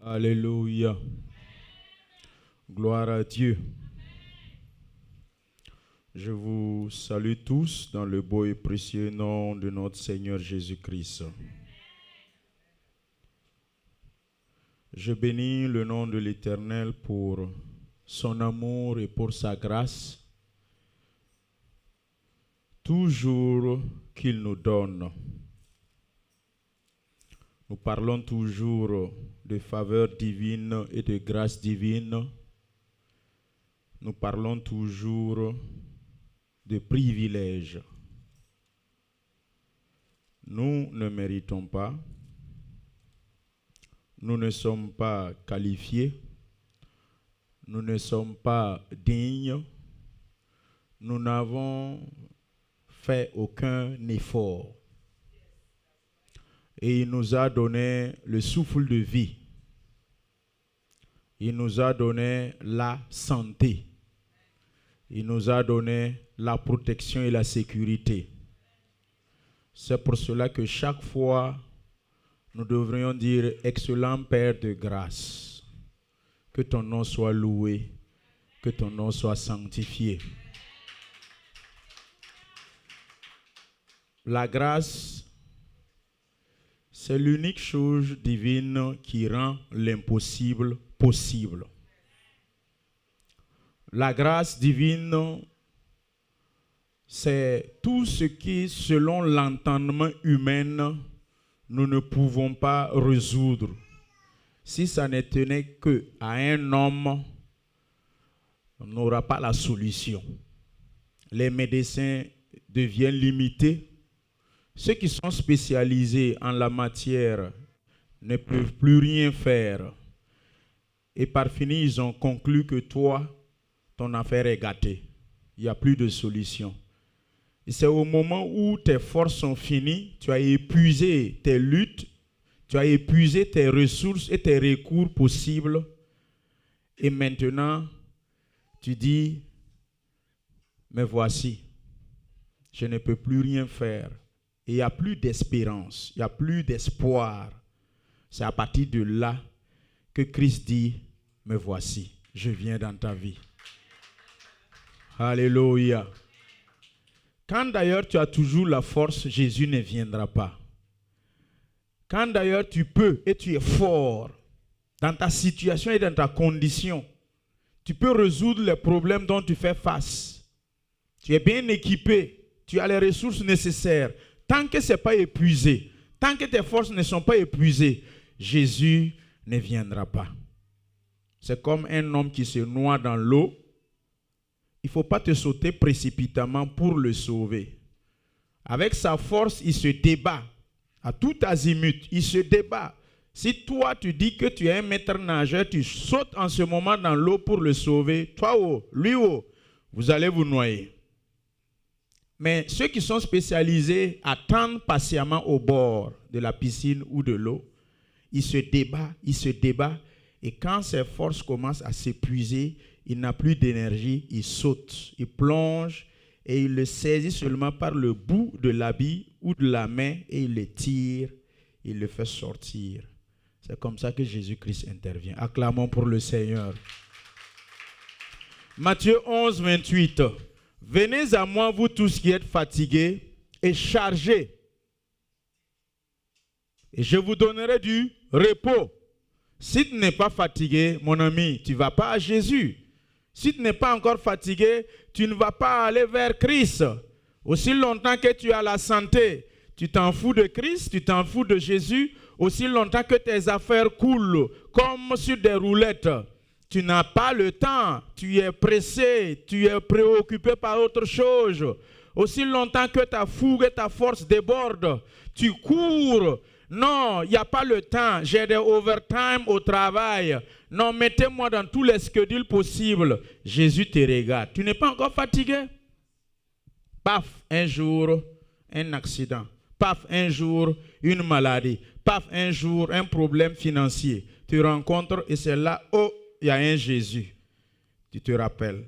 Alléluia. Gloire à Dieu. Je vous salue tous dans le beau et précieux nom de notre Seigneur Jésus-Christ. Je bénis le nom de l'Éternel pour son amour et pour sa grâce, toujours qu'il nous donne. Nous parlons toujours de faveur divine et de grâce divine. Nous parlons toujours de privilèges. Nous ne méritons pas. Nous ne sommes pas qualifiés. Nous ne sommes pas dignes. Nous n'avons fait aucun effort. Et il nous a donné le souffle de vie. Il nous a donné la santé. Il nous a donné la protection et la sécurité. C'est pour cela que chaque fois, nous devrions dire « Excellent Père de grâce, que ton nom soit loué, que ton nom soit sanctifié. » La grâce, c'est l'unique chose divine qui rend l'impossible possible. La grâce divine, c'est tout ce qui, selon l'entendement humain, nous ne pouvons pas résoudre. Si ça ne tenait qu'à un homme, on n'aura pas la solution. Les médecins deviennent limités. Ceux qui sont spécialisés en la matière ne peuvent plus rien faire. Et par fini, ils ont conclu que toi, ton affaire est gâtée. Il n'y a plus de solution. Et c'est au moment où tes forces sont finies, tu as épuisé tes luttes, tu as épuisé tes ressources et tes recours possibles. Et maintenant, tu dis, mais voici, je ne peux plus rien faire. Et il n'y a plus d'espérance, il n'y a plus d'espoir. C'est à partir de là que Christ dit, me voici, je viens dans ta vie. Alléluia. Quand d'ailleurs tu as toujours la force, Jésus ne viendra pas. Quand d'ailleurs tu peux et tu es fort dans ta situation et dans ta condition, tu peux résoudre les problèmes dont tu fais face. Tu es bien équipé, tu as les ressources nécessaires. Tant que ce n'est pas épuisé, tant que tes forces ne sont pas épuisées, Jésus ne viendra pas. C'est comme un homme qui se noie dans l'eau. Il ne faut pas te sauter précipitamment pour le sauver. Avec sa force, il se débat. À tout azimut, il se débat. Si toi, tu dis que tu es un maître nageur, tu sautes en ce moment dans l'eau pour le sauver, toi, lui, vous allez vous noyer. Mais ceux qui sont spécialisés attendent patiemment au bord de la piscine ou de l'eau. Ils se débattent. Et quand ses forces commencent à s'épuiser, il n'a plus d'énergie, il saute, il plonge et il le saisit seulement par le bout de l'habit ou de la main et il le tire, il le fait sortir. C'est comme ça que Jésus-Christ intervient. Acclamons pour le Seigneur. Matthieu 11, 28. Venez à moi, vous tous qui êtes fatigués et chargés, et je vous donnerai du repos. Si tu n'es pas fatigué, mon ami, tu ne vas pas à Jésus. Si tu n'es pas encore fatigué, tu ne vas pas aller vers Christ. Aussi longtemps que tu as la santé, tu t'en fous de Christ, tu t'en fous de Jésus. Aussi longtemps que tes affaires coulent comme sur des roulettes, tu n'as pas le temps, tu es pressé, tu es préoccupé par autre chose. Aussi longtemps que ta fougue et ta force débordent, tu cours. Non, il n'y a pas le temps, j'ai des overtime au travail. Non, mettez-moi dans tous les schedules possibles. Jésus te regarde. Tu n'es pas encore fatigué? Paf, un jour, un accident. Paf, un jour, une maladie. Paf, un jour, un problème financier. Tu rencontres et c'est là, oh, il y a un Jésus. Tu te rappelles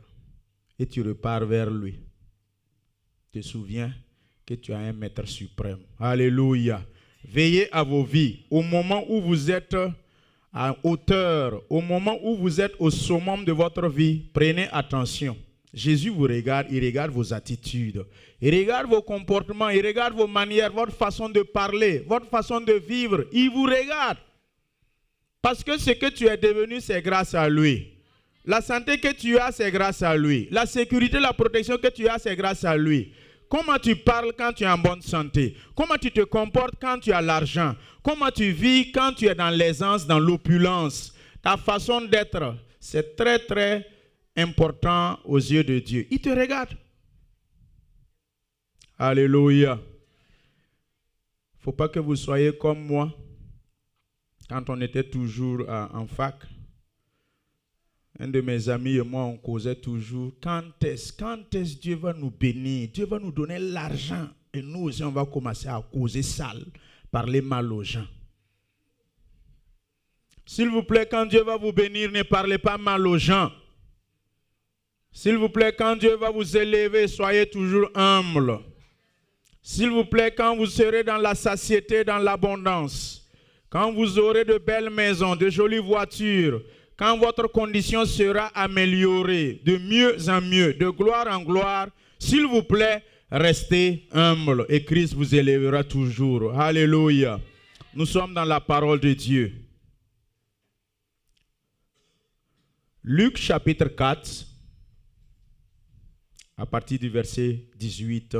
et tu repars vers lui. Tu te souviens que tu as un maître suprême. Alléluia. Veillez à vos vies. Au moment où vous êtes à hauteur, au moment où vous êtes au summum de votre vie, prenez attention. Jésus vous regarde, il regarde vos attitudes, il regarde vos comportements, il regarde vos manières, votre façon de parler, votre façon de vivre. Il vous regarde. Parce que ce que tu es devenu, c'est grâce à lui. La santé que tu as, c'est grâce à lui. La sécurité, la protection que tu as, c'est grâce à lui. Comment tu parles quand tu es en bonne santé? Comment tu te comportes quand tu as l'argent? Comment tu vis quand tu es dans l'aisance, dans l'opulence? Ta façon d'être, c'est très, très important aux yeux de Dieu. Il te regarde. Alléluia. Il ne faut pas que vous soyez comme moi. Quand on était toujours en fac, un de mes amis et moi, on causait toujours, quand est-ce Dieu va nous bénir? Dieu va nous donner l'argent. Et nous aussi, on va commencer à causer sale, parler mal aux gens. S'il vous plaît, quand Dieu va vous bénir, ne parlez pas mal aux gens. S'il vous plaît, quand Dieu va vous élever, soyez toujours humble. S'il vous plaît, quand vous serez dans la satiété, dans l'abondance, quand vous aurez de belles maisons, de jolies voitures, quand votre condition sera améliorée de mieux en mieux, de gloire en gloire, s'il vous plaît, restez humble et Christ vous élèvera toujours. Alléluia. Nous sommes dans la parole de Dieu. Luc chapitre 4, à partir du verset 18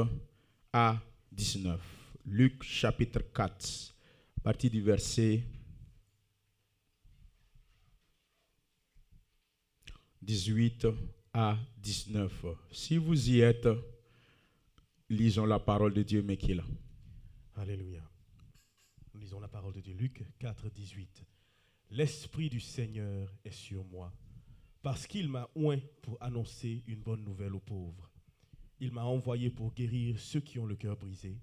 à 19. Luc chapitre 4, à partir du verset 18 à 19. Si vous y êtes, lisons la parole de Dieu, Mekila. Alléluia. Nous lisons la parole de Dieu. Luc 4, 18. L'Esprit du Seigneur est sur moi, parce qu'il m'a oint pour annoncer une bonne nouvelle aux pauvres. Il m'a envoyé pour guérir ceux qui ont le cœur brisé,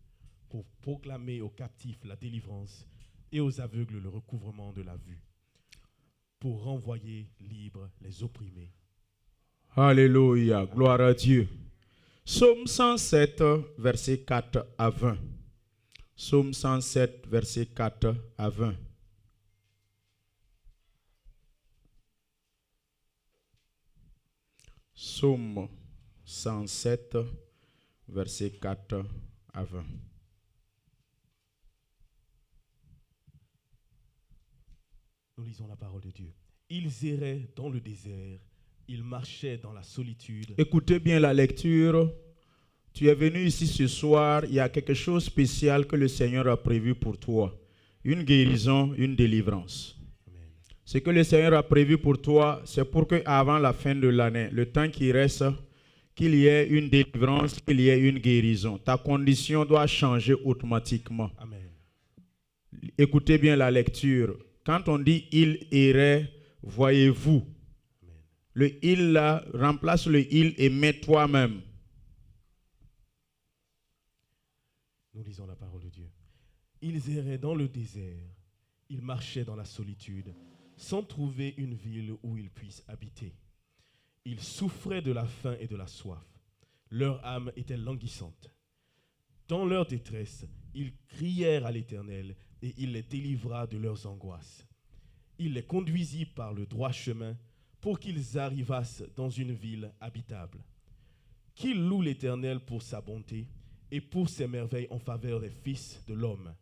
pour proclamer aux captifs la délivrance et aux aveugles le recouvrement de la vue, pour renvoyer libres les opprimés. Alléluia, gloire à Dieu. Psaume 107, verset 4 à 20. Psaume 107, verset 4 à 20. Psaume 107, verset 4 à 20. Nous lisons la parole de Dieu. Ils erraient dans le désert, ils marchaient dans la solitude. Écoutez bien la lecture. Tu es venu ici ce soir, il y a quelque chose de spécial que le Seigneur a prévu pour toi. Une guérison, une délivrance. Amen. Ce que le Seigneur a prévu pour toi, c'est pour qu'avant la fin de l'année, le temps qui reste, qu'il y ait une délivrance, qu'il y ait une guérison. Ta condition doit changer automatiquement. Amen. Écoutez bien la lecture. Quand on dit « il irait », voyez-vous. Amen. Le « il » là, remplace le « il » et mets toi-même. Nous lisons la parole de Dieu. Ils erraient dans le désert, ils marchaient dans la solitude, sans trouver une ville où ils puissent habiter. Ils souffraient de la faim et de la soif. Leur âme était languissante. Dans leur détresse, ils crièrent à l'Éternel et il les délivra de leurs angoisses. Il les conduisit par le droit chemin pour qu'ils arrivassent dans une ville habitable. Qu'ils louent l'Éternel pour sa bonté et pour ses merveilles en faveur des fils de l'homme.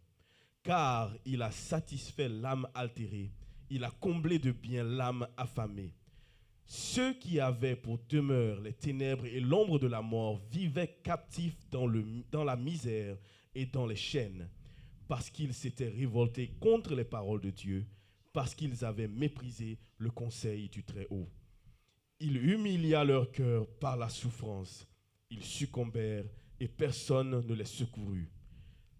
Car il a satisfait l'âme altérée, il a comblé de bien l'âme affamée. Ceux qui avaient pour demeure les ténèbres et l'ombre de la mort vivaient captifs dans la misère et dans les chaînes, parce qu'ils s'étaient révoltés contre les paroles de Dieu, parce qu'ils avaient méprisé le conseil du Très-Haut. Il humilia leur cœur par la souffrance. Ils succombèrent et personne ne les secourut.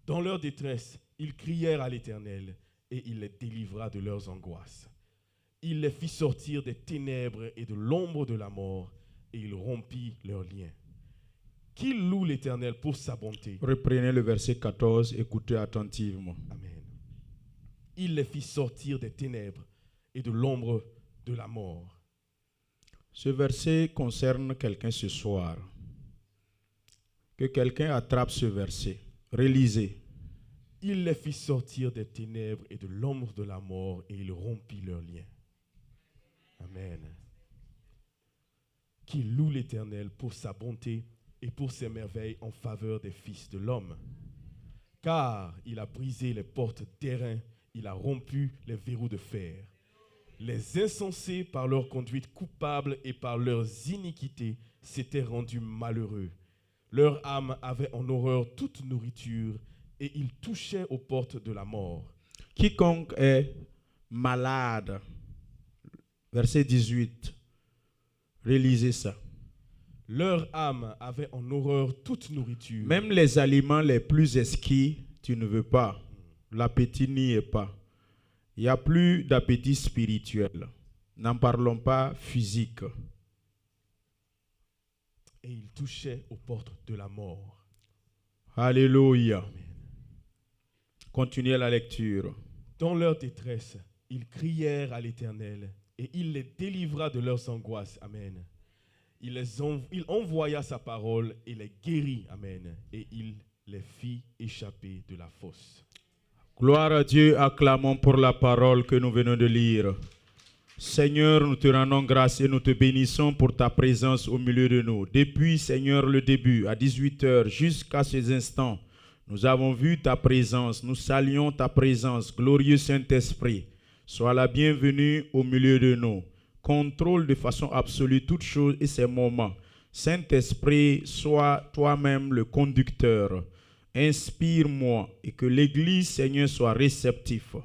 Dans leur détresse, ils crièrent à l'Éternel et il les délivra de leurs angoisses. Il les fit sortir des ténèbres et de l'ombre de la mort et il rompit leurs liens. Qu'ils louent l'Éternel pour sa bonté. Reprenez le verset 14, écoutez attentivement. Amen. Il les fit sortir des ténèbres et de l'ombre de la mort. Ce verset concerne quelqu'un ce soir. Que quelqu'un attrape ce verset. Relisez. Il les fit sortir des ténèbres et de l'ombre de la mort, et il rompit leurs liens. Amen. Qui loue l'Éternel pour sa bonté et pour ses merveilles en faveur des fils de l'homme. Car il a brisé les portes d'airain, il a rompu les verrous de fer. Les insensés, par leur conduite coupable et par leurs iniquités, s'étaient rendus malheureux. Leur âme avait en horreur toute nourriture, et ils touchaient aux portes de la mort. Quiconque est malade, verset 18, relisez ça. Leur âme avait en horreur toute nourriture. Même les aliments les plus exquis, tu ne veux pas. L'appétit n'y est pas. Il n'y a plus d'appétit spirituel. N'en parlons pas physique. Et ils touchaient aux portes de la mort. Alléluia. Amen. Continuez la lecture. Dans leur détresse, ils crièrent à l'Éternel et il les délivra de leurs angoisses. Amen. Il envoya sa parole et les guérit. Amen. Et il les fit échapper de la fosse. Gloire à Dieu, acclamons pour la parole que nous venons de lire. Seigneur, nous te rendons grâce et nous te bénissons pour ta présence au milieu de nous. Depuis, Seigneur, le début, à 18h, jusqu'à ces instants, nous avons vu ta présence, nous saluons ta présence. Glorieux Saint-Esprit, sois la bienvenue au milieu de nous. Contrôle de façon absolue toutes choses et ces moments. Saint-Esprit, sois toi-même le conducteur. Inspire-moi et que l'Église, Seigneur, soit réceptive.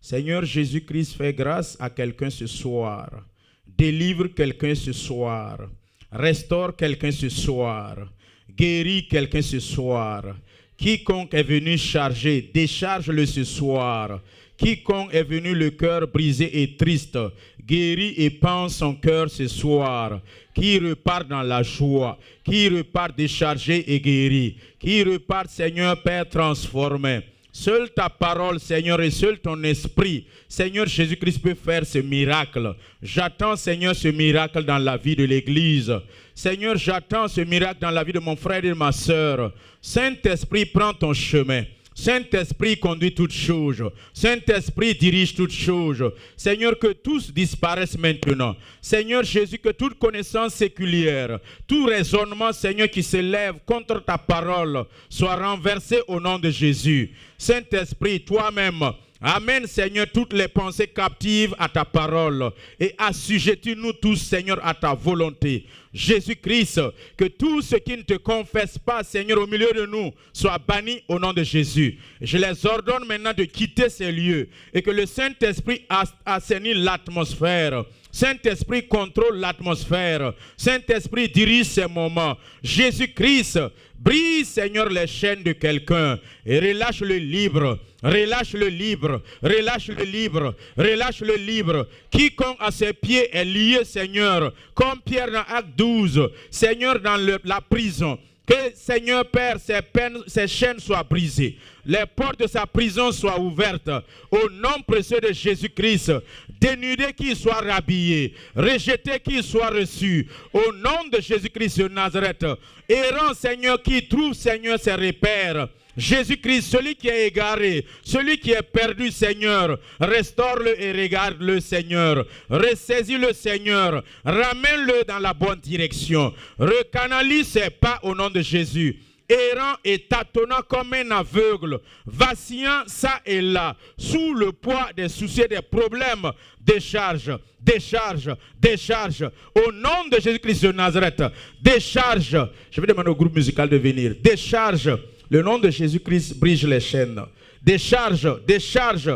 Seigneur Jésus-Christ, fais grâce à quelqu'un ce soir. Délivre quelqu'un ce soir. Restaure quelqu'un ce soir. Guéris quelqu'un ce soir. Quiconque est venu charger, décharge-le ce soir. Quiconque est venu le cœur brisé et triste, guéris et pense son cœur ce soir. Qui repart dans la joie, qui repart déchargé et guéri, qui repart, Seigneur Père, transformé. Seule ta parole, Seigneur, et seul ton esprit, Seigneur Jésus-Christ, peut faire ce miracle. J'attends, Seigneur, ce miracle dans la vie de l'Église. Seigneur, j'attends ce miracle dans la vie de mon frère et de ma sœur. Saint-Esprit, prends ton chemin. Saint-Esprit conduit toutes choses. Saint-Esprit dirige toutes choses. Seigneur, que tous disparaissent maintenant. Seigneur Jésus, que toute connaissance séculière, tout raisonnement, Seigneur, qui se lève contre ta parole, soit renversé au nom de Jésus. Saint-Esprit, toi-même, amène, Seigneur, toutes les pensées captives à ta parole et assujettis-nous tous, Seigneur, à ta volonté. Jésus-Christ, que tout ce qui ne te confesse pas, Seigneur, au milieu de nous, soit banni au nom de Jésus. Je les ordonne maintenant de quitter ces lieux et que le Saint-Esprit assainisse l'atmosphère. Saint-Esprit contrôle l'atmosphère. Saint-Esprit dirige ces moments. Jésus-Christ, brise, Seigneur, les chaînes de quelqu'un et relâche-le libre. Relâche-le libre, relâche-le libre, relâche-le libre. Quiconque à ses pieds est lié, Seigneur, comme Pierre dans Acte 12, Seigneur, dans la prison. Que, Seigneur Père, ses chaînes soient brisées. Les portes de sa prison soient ouvertes. Au nom précieux de Jésus-Christ, dénudé qu'il soit rhabillé, rejeté qu'il soit reçu. Au nom de Jésus-Christ de Nazareth, errant, Seigneur, qui trouve, Seigneur, ses repères. Jésus-Christ, celui qui est égaré, celui qui est perdu, Seigneur, restaure-le et regarde-le, Seigneur. Ressaisis-le, Seigneur. Ramène-le dans la bonne direction. Recanalise ses pas au nom de Jésus. Errant et tâtonnant comme un aveugle, vacillant ça et là, sous le poids des soucis et des problèmes, décharge, décharge, décharge. Au nom de Jésus-Christ de Nazareth, décharge. Je vais demander au groupe musical de venir. Décharge. Le nom de Jésus-Christ brise les chaînes. Décharge, décharge.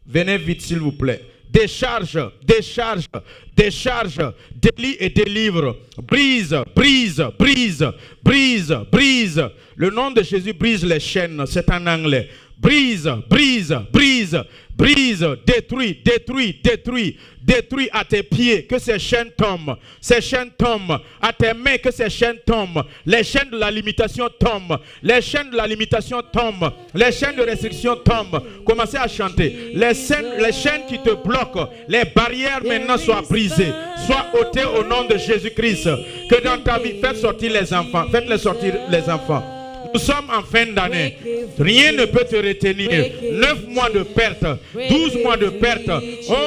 Venez vite, s'il vous plaît. Décharge, décharge, décharge, délie et délivre. Brise, brise, brise, brise, brise. Le nom de Jésus brise les chaînes. C'est en anglais. Brise, brise, brise, brise, détruis, détruis, détruis, détruis à tes pieds, que ces chaînes tombent, ces chaînes tombent, à tes mains, que ces chaînes tombent, les chaînes de la limitation tombent, les chaînes de la limitation tombent, les chaînes de restriction tombent. Commencez à chanter. Les chaînes qui te bloquent, les barrières maintenant soient brisées, soient ôtées au nom de Jésus-Christ. Que dans ta vie, faites sortir les enfants, faites-les sortir les enfants. Nous sommes en fin d'année. Rien ne peut te retenir. 9 mois de perte, 12 mois de perte,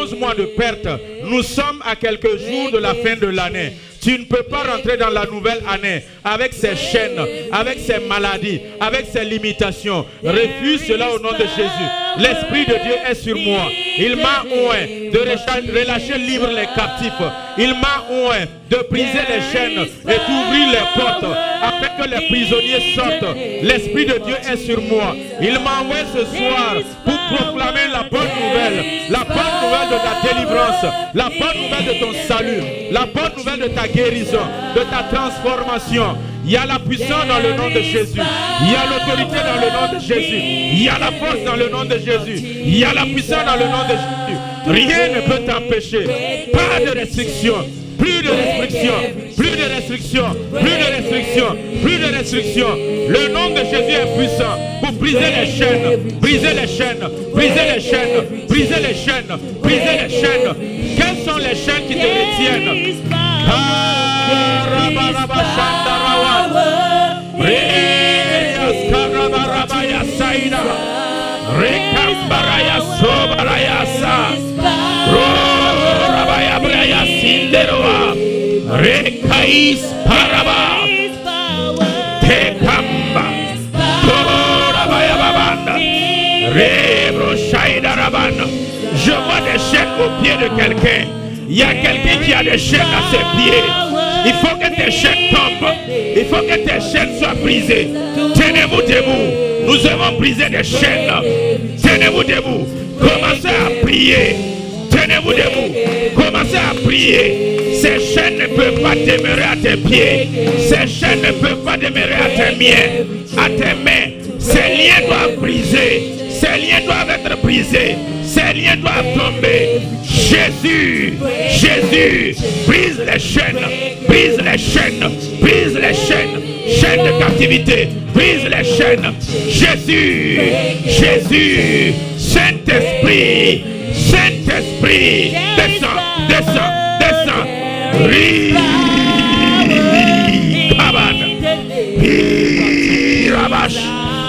11 mois de perte. Nous sommes à quelques jours de la fin de l'année. Tu ne peux pas rentrer dans la nouvelle année avec ses chaînes, avec ses maladies, avec ses limitations. Refuse cela au nom de Jésus. L'Esprit de Dieu est sur moi. Il m'a oint de relâcher libre les captifs. Il m'a oint de briser les chaînes et d'ouvrir les portes afin que les prisonniers sortent. L'Esprit de Dieu est sur moi. Il m'a envoyé ce soir pour proclamer la bonne nouvelle. La bonne nouvelle de ta délivrance. La bonne nouvelle de ton salut. La bonne nouvelle de ta guérison, de ta transformation. Il y a la puissance dans le nom de Jésus. Il y a l'autorité dans le nom de Jésus. Il y a la force dans le nom de Jésus. Il y a la puissance dans le nom de Jésus. Rien ne peut t'empêcher. Pas de restriction. Plus de restrictions. Plus de restrictions. Plus de restrictions. Plus de restrictions. Le nom de Jésus est puissant pour briser les chaînes. Briser les chaînes. Briser les chaînes. Briser les chaînes. Briser les chaînes. Quelles sont les chaînes qui te retiennent? Rekais paraba tekamba torabaya babanda rebro shaida rabana. Je vois des chaînes au pied de quelqu'un. Il y a quelqu'un qui a des chaînes à ses pieds. Il faut que tes chaînes tombent. Il faut que tes chaînes soient brisées. Tenez-vous debout. Nous avons brisé des chaînes. Tenez-vous debout. Commencez à prier. Tenez-vous debout. Commencez à prier. Ces chaînes ne peuvent pas demeurer à tes pieds. Ces chaînes ne peuvent pas demeurer à tes mains. Ces liens doivent briser. Ces liens doivent être brisés. Ces liens doivent tomber. Jésus, Jésus, brise les chaînes, brise les chaînes, brise les chaînes, chaînes de captivité, brise les chaînes. Jésus, Jésus, Saint-Esprit, Saint-Esprit, descends, descends, descends. Kabad, Rabash,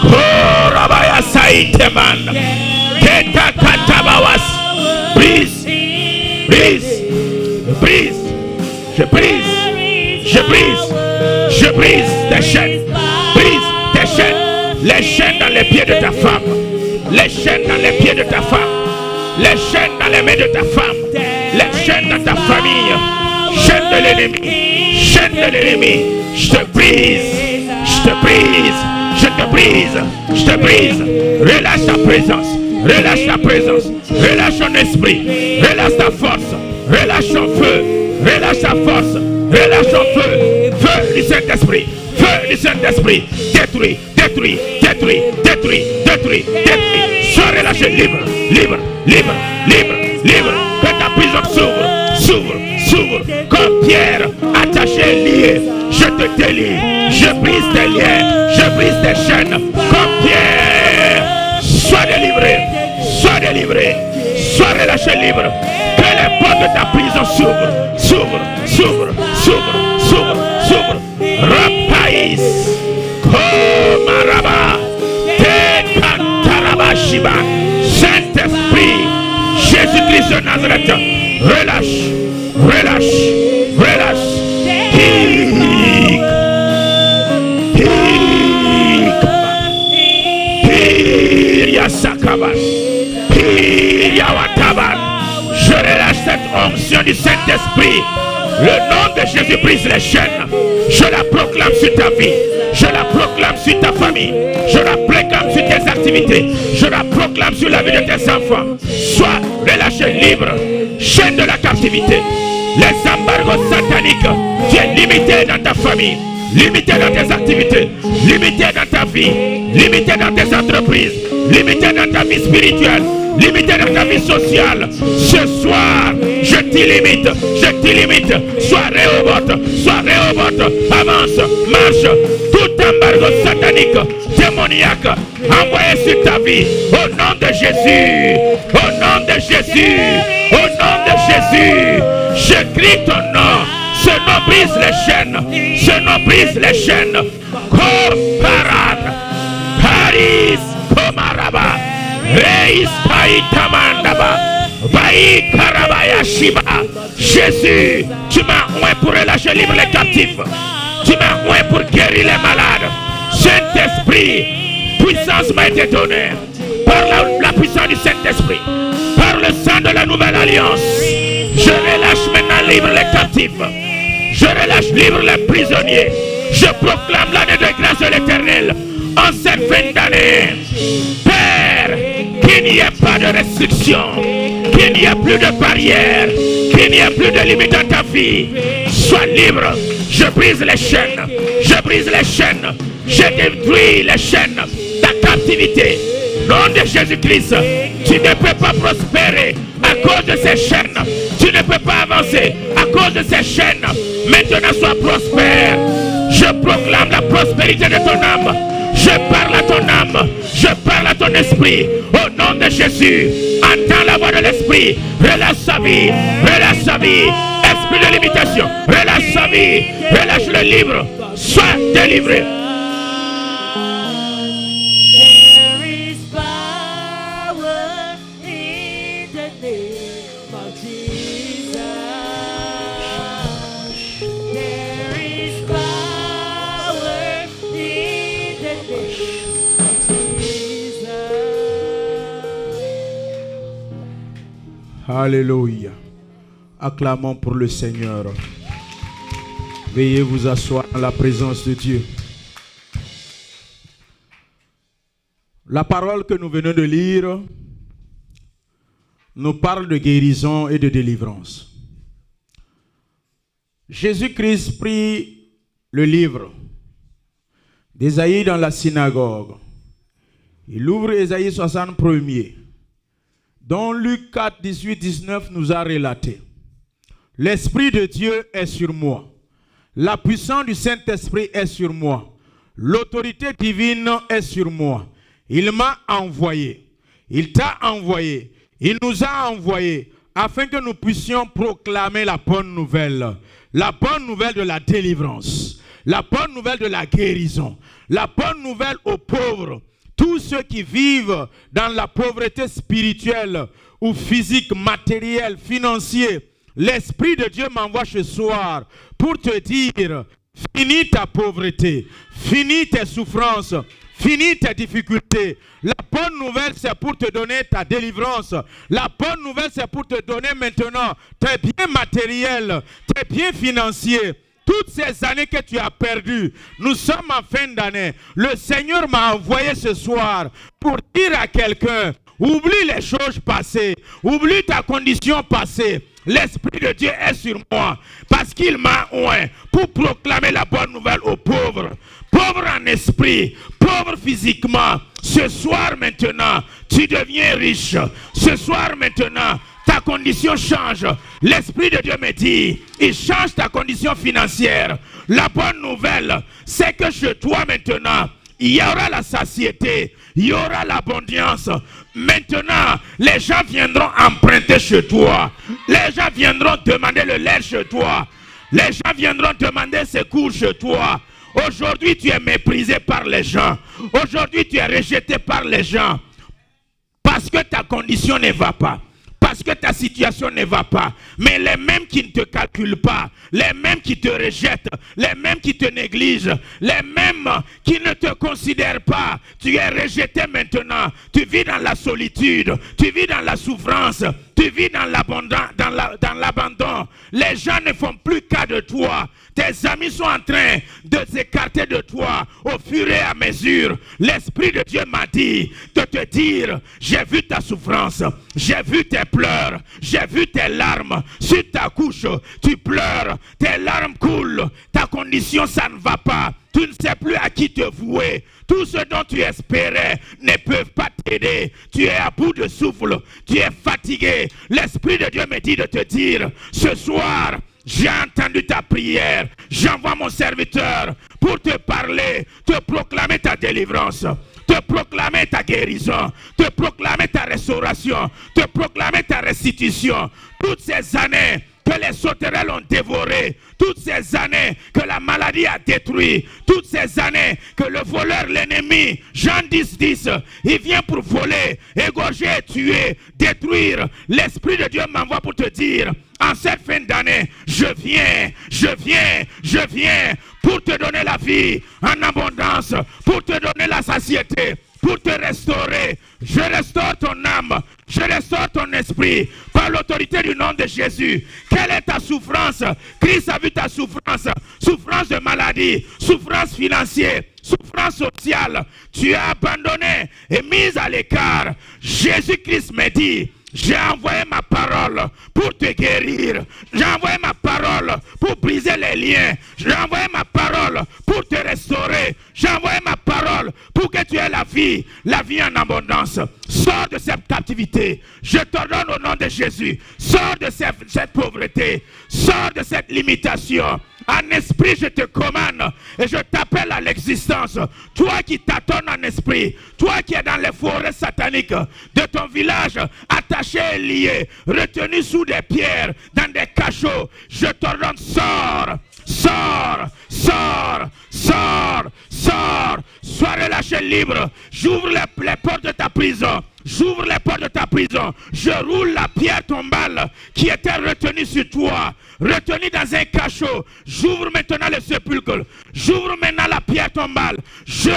Korabaya Saiteman, Keta Katabawas, brise, brise, brise, je brise, je brise, je brise tes chaînes, brise tes chaînes, les chaînes dans les pieds de ta femme, les chaînes dans les pieds de ta femme, les chaînes dans les mains de ta femme, les chaînes dans ta famille, chaînes de l'ennemi, chaînes de l'ennemi, je te brise, je te brise, je te brise, je te brise, relâche ta présence. Relâche ta présence, relâche ton esprit, relâche ta force, relâche ton feu, relâche ta force, relâche ton feu, feu du Saint-Esprit, feu du Saint-Esprit, détruis, détruis, détruis, détruis, détruis, détruis, sois relâché libre, libre, libre, libre, libre, que ta prison s'ouvre, s'ouvre, s'ouvre, comme Pierre, attaché, lié, je te délie, je brise tes liens, je brise tes chaînes, comme Pierre. Sois délivré, sois délivré, sois relâché libre. Que les portes de ta prison s'ouvrent, s'ouvrent, s'ouvrent, s'ouvrent, s'ouvrent, s'ouvrent. Rapaïs, Komaraba, Tekantaraba Shiba, Saint-Esprit, Jésus-Christ de Nazareth, relâche, relâche, relâche. Je relâche cette onction du Saint-Esprit. Le nom de Jésus brise les chaînes. Je la proclame sur ta vie. Je la proclame sur ta famille. Je la proclame sur tes activités. Je la proclame sur la vie de tes enfants. Sois relâché libre. Chaîne de la captivité. Les embargos sataniques. Tu es limité dans ta famille. Limité dans tes activités, limité dans ta vie, limité dans tes entreprises, limité dans ta vie spirituelle, limité dans ta vie sociale. Ce soir, je t'illimite, sois Rehoboth, avance, marche, tout embargo satanique, démoniaque, envoyé sur ta vie, au nom de Jésus, au nom de Jésus, au nom de Jésus, je crie ton nom. Ce nom brise les chaînes. Ce nom brise les chaînes. Comparade. Paris, Komaraba, Reis Kaitamandaba, Baï Karabaya Shiba. Jésus, tu m'as oint pour relâcher libre les captifs. Tu m'as oint pour guérir les malades. Saint-Esprit, puissance m'a été donnée par la puissance du Saint-Esprit, par le sang de la nouvelle alliance. Je relâche maintenant libre les captifs. Je relâche libre les prisonniers. Je proclame l'année de grâce de l'Éternel en cette fin d'année. Père, qu'il n'y ait pas de restrictions, qu'il n'y ait plus de barrières, qu'il n'y ait plus de limites dans ta vie. Sois libre. Je brise les chaînes. Je brise les chaînes. Je détruis les chaînes de captivité. Nom de Jésus-Christ, tu ne peux pas prospérer à cause de ces chaînes. Tu ne peux pas avancer à cause de ces chaînes. Maintenant, sois prospère. Je proclame la prospérité de ton âme. Je parle à ton âme. Je parle à ton esprit. Au nom de Jésus, entends la voix de l'esprit. Relâche sa vie. Relâche sa vie. Esprit de limitation. Relâche sa vie. Relâche le libre. Sois délivré. Alléluia. Acclamons pour le Seigneur. Veuillez vous asseoir dans la présence de Dieu. La parole que nous venons de lire nous parle de guérison et de délivrance. Jésus-Christ prit le livre d'Ésaïe dans la synagogue. Il ouvre Ésaïe 61er. Dont Luc 4, 18, 19 nous a relaté. L'Esprit de Dieu est sur moi. La puissance du Saint-Esprit est sur moi. L'autorité divine est sur moi. Il m'a envoyé. Il t'a envoyé. Il nous a envoyés afin que nous puissions proclamer la bonne nouvelle. La bonne nouvelle de la délivrance. La bonne nouvelle de la guérison. La bonne nouvelle aux pauvres. Tous ceux qui vivent dans la pauvreté spirituelle ou physique, matérielle, financière, l'Esprit de Dieu m'envoie ce soir pour te dire, finis ta pauvreté, finis tes souffrances, finis tes difficultés. La bonne nouvelle, c'est pour te donner ta délivrance. La bonne nouvelle, c'est pour te donner maintenant tes biens matériels, tes biens financiers. Toutes ces années que tu as perdues, nous sommes en fin d'année. Le Seigneur m'a envoyé ce soir pour dire à quelqu'un, oublie les choses passées, oublie ta condition passée. L'Esprit de Dieu est sur moi parce qu'il m'a oint pour proclamer la bonne nouvelle aux pauvres. Pauvres en esprit, pauvres physiquement. Ce soir maintenant, tu deviens riche. Ce soir maintenant, ta condition change. L'Esprit de Dieu me dit, il change ta condition financière. La bonne nouvelle, c'est que chez toi maintenant, il y aura la satiété, il y aura l'abondance. Maintenant, les gens viendront emprunter chez toi. Les gens viendront demander le lait chez toi. Les gens viendront demander secours chez toi. Aujourd'hui, tu es méprisé par les gens. Aujourd'hui, tu es rejeté par les gens. Parce que ta condition ne va pas. Parce que ta situation ne va pas. Mais les mêmes qui ne te calculent pas, les mêmes qui te rejettent, les mêmes qui te négligent, les mêmes qui ne te considèrent pas, tu es rejeté maintenant. Tu vis dans la solitude, tu vis dans la souffrance, tu vis dans l'abandon. Les gens ne font plus cas de toi. Tes amis sont en train de s'écarter de toi au fur et à mesure. L'Esprit de Dieu m'a dit de te dire, j'ai vu ta souffrance, j'ai vu tes pleurs, j'ai vu tes larmes. Sur ta couche, tu pleures, tes larmes coulent, ta condition, ça ne va pas. Tu ne sais plus à qui te vouer. Tout ce dont tu espérais ne peuvent pas t'aider. Tu es à bout de souffle, tu es fatigué. L'Esprit de Dieu me dit de te dire, ce soir, j'ai entendu ta prière. J'envoie mon serviteur pour te parler, te proclamer ta délivrance, te proclamer ta guérison, te proclamer ta restauration, te proclamer ta restitution. Toutes ces années que les sauterelles ont dévoré, toutes ces années que la maladie a détruit, toutes ces années que le voleur, l'ennemi, Jean 10, il vient pour voler, égorger, tuer, détruire. L'Esprit de Dieu m'envoie pour te dire, en cette fin d'année, je viens pour te donner la vie en abondance, pour te donner la satiété, pour te restaurer. Je restaure ton âme, je restaure ton esprit par l'autorité du nom de Jésus. Quelle est ta souffrance? Christ a vu ta souffrance, souffrance de maladie, souffrance financière, souffrance sociale. Tu es abandonné et mis à l'écart. Jésus-Christ me dit, j'ai envoyé ma parole pour te guérir. J'ai envoyé ma parole pour briser les liens. J'ai envoyé ma parole pour te restaurer. J'ai envoyé ma parole pour que tu aies la vie en abondance. Sors de cette captivité. Je t'ordonne au nom de Jésus. Sors de cette pauvreté. Sors de cette limitation. En esprit, je te commande et je t'appelle à l'existence. Toi qui tâtonnes en esprit, toi qui es dans les forêts sataniques de ton village, attaché et lié, retenu sous des pierres, dans des cachots, je t'ordonne, sors, sors, sors, sors, sors, sois relâché libre. J'ouvre les portes de ta prison. J'ouvre les portes de ta prison. Je roule la pierre tombale qui était retenue sur toi, retenue dans un cachot. J'ouvre maintenant le sépulcre. J'ouvre maintenant la pierre tombale. Je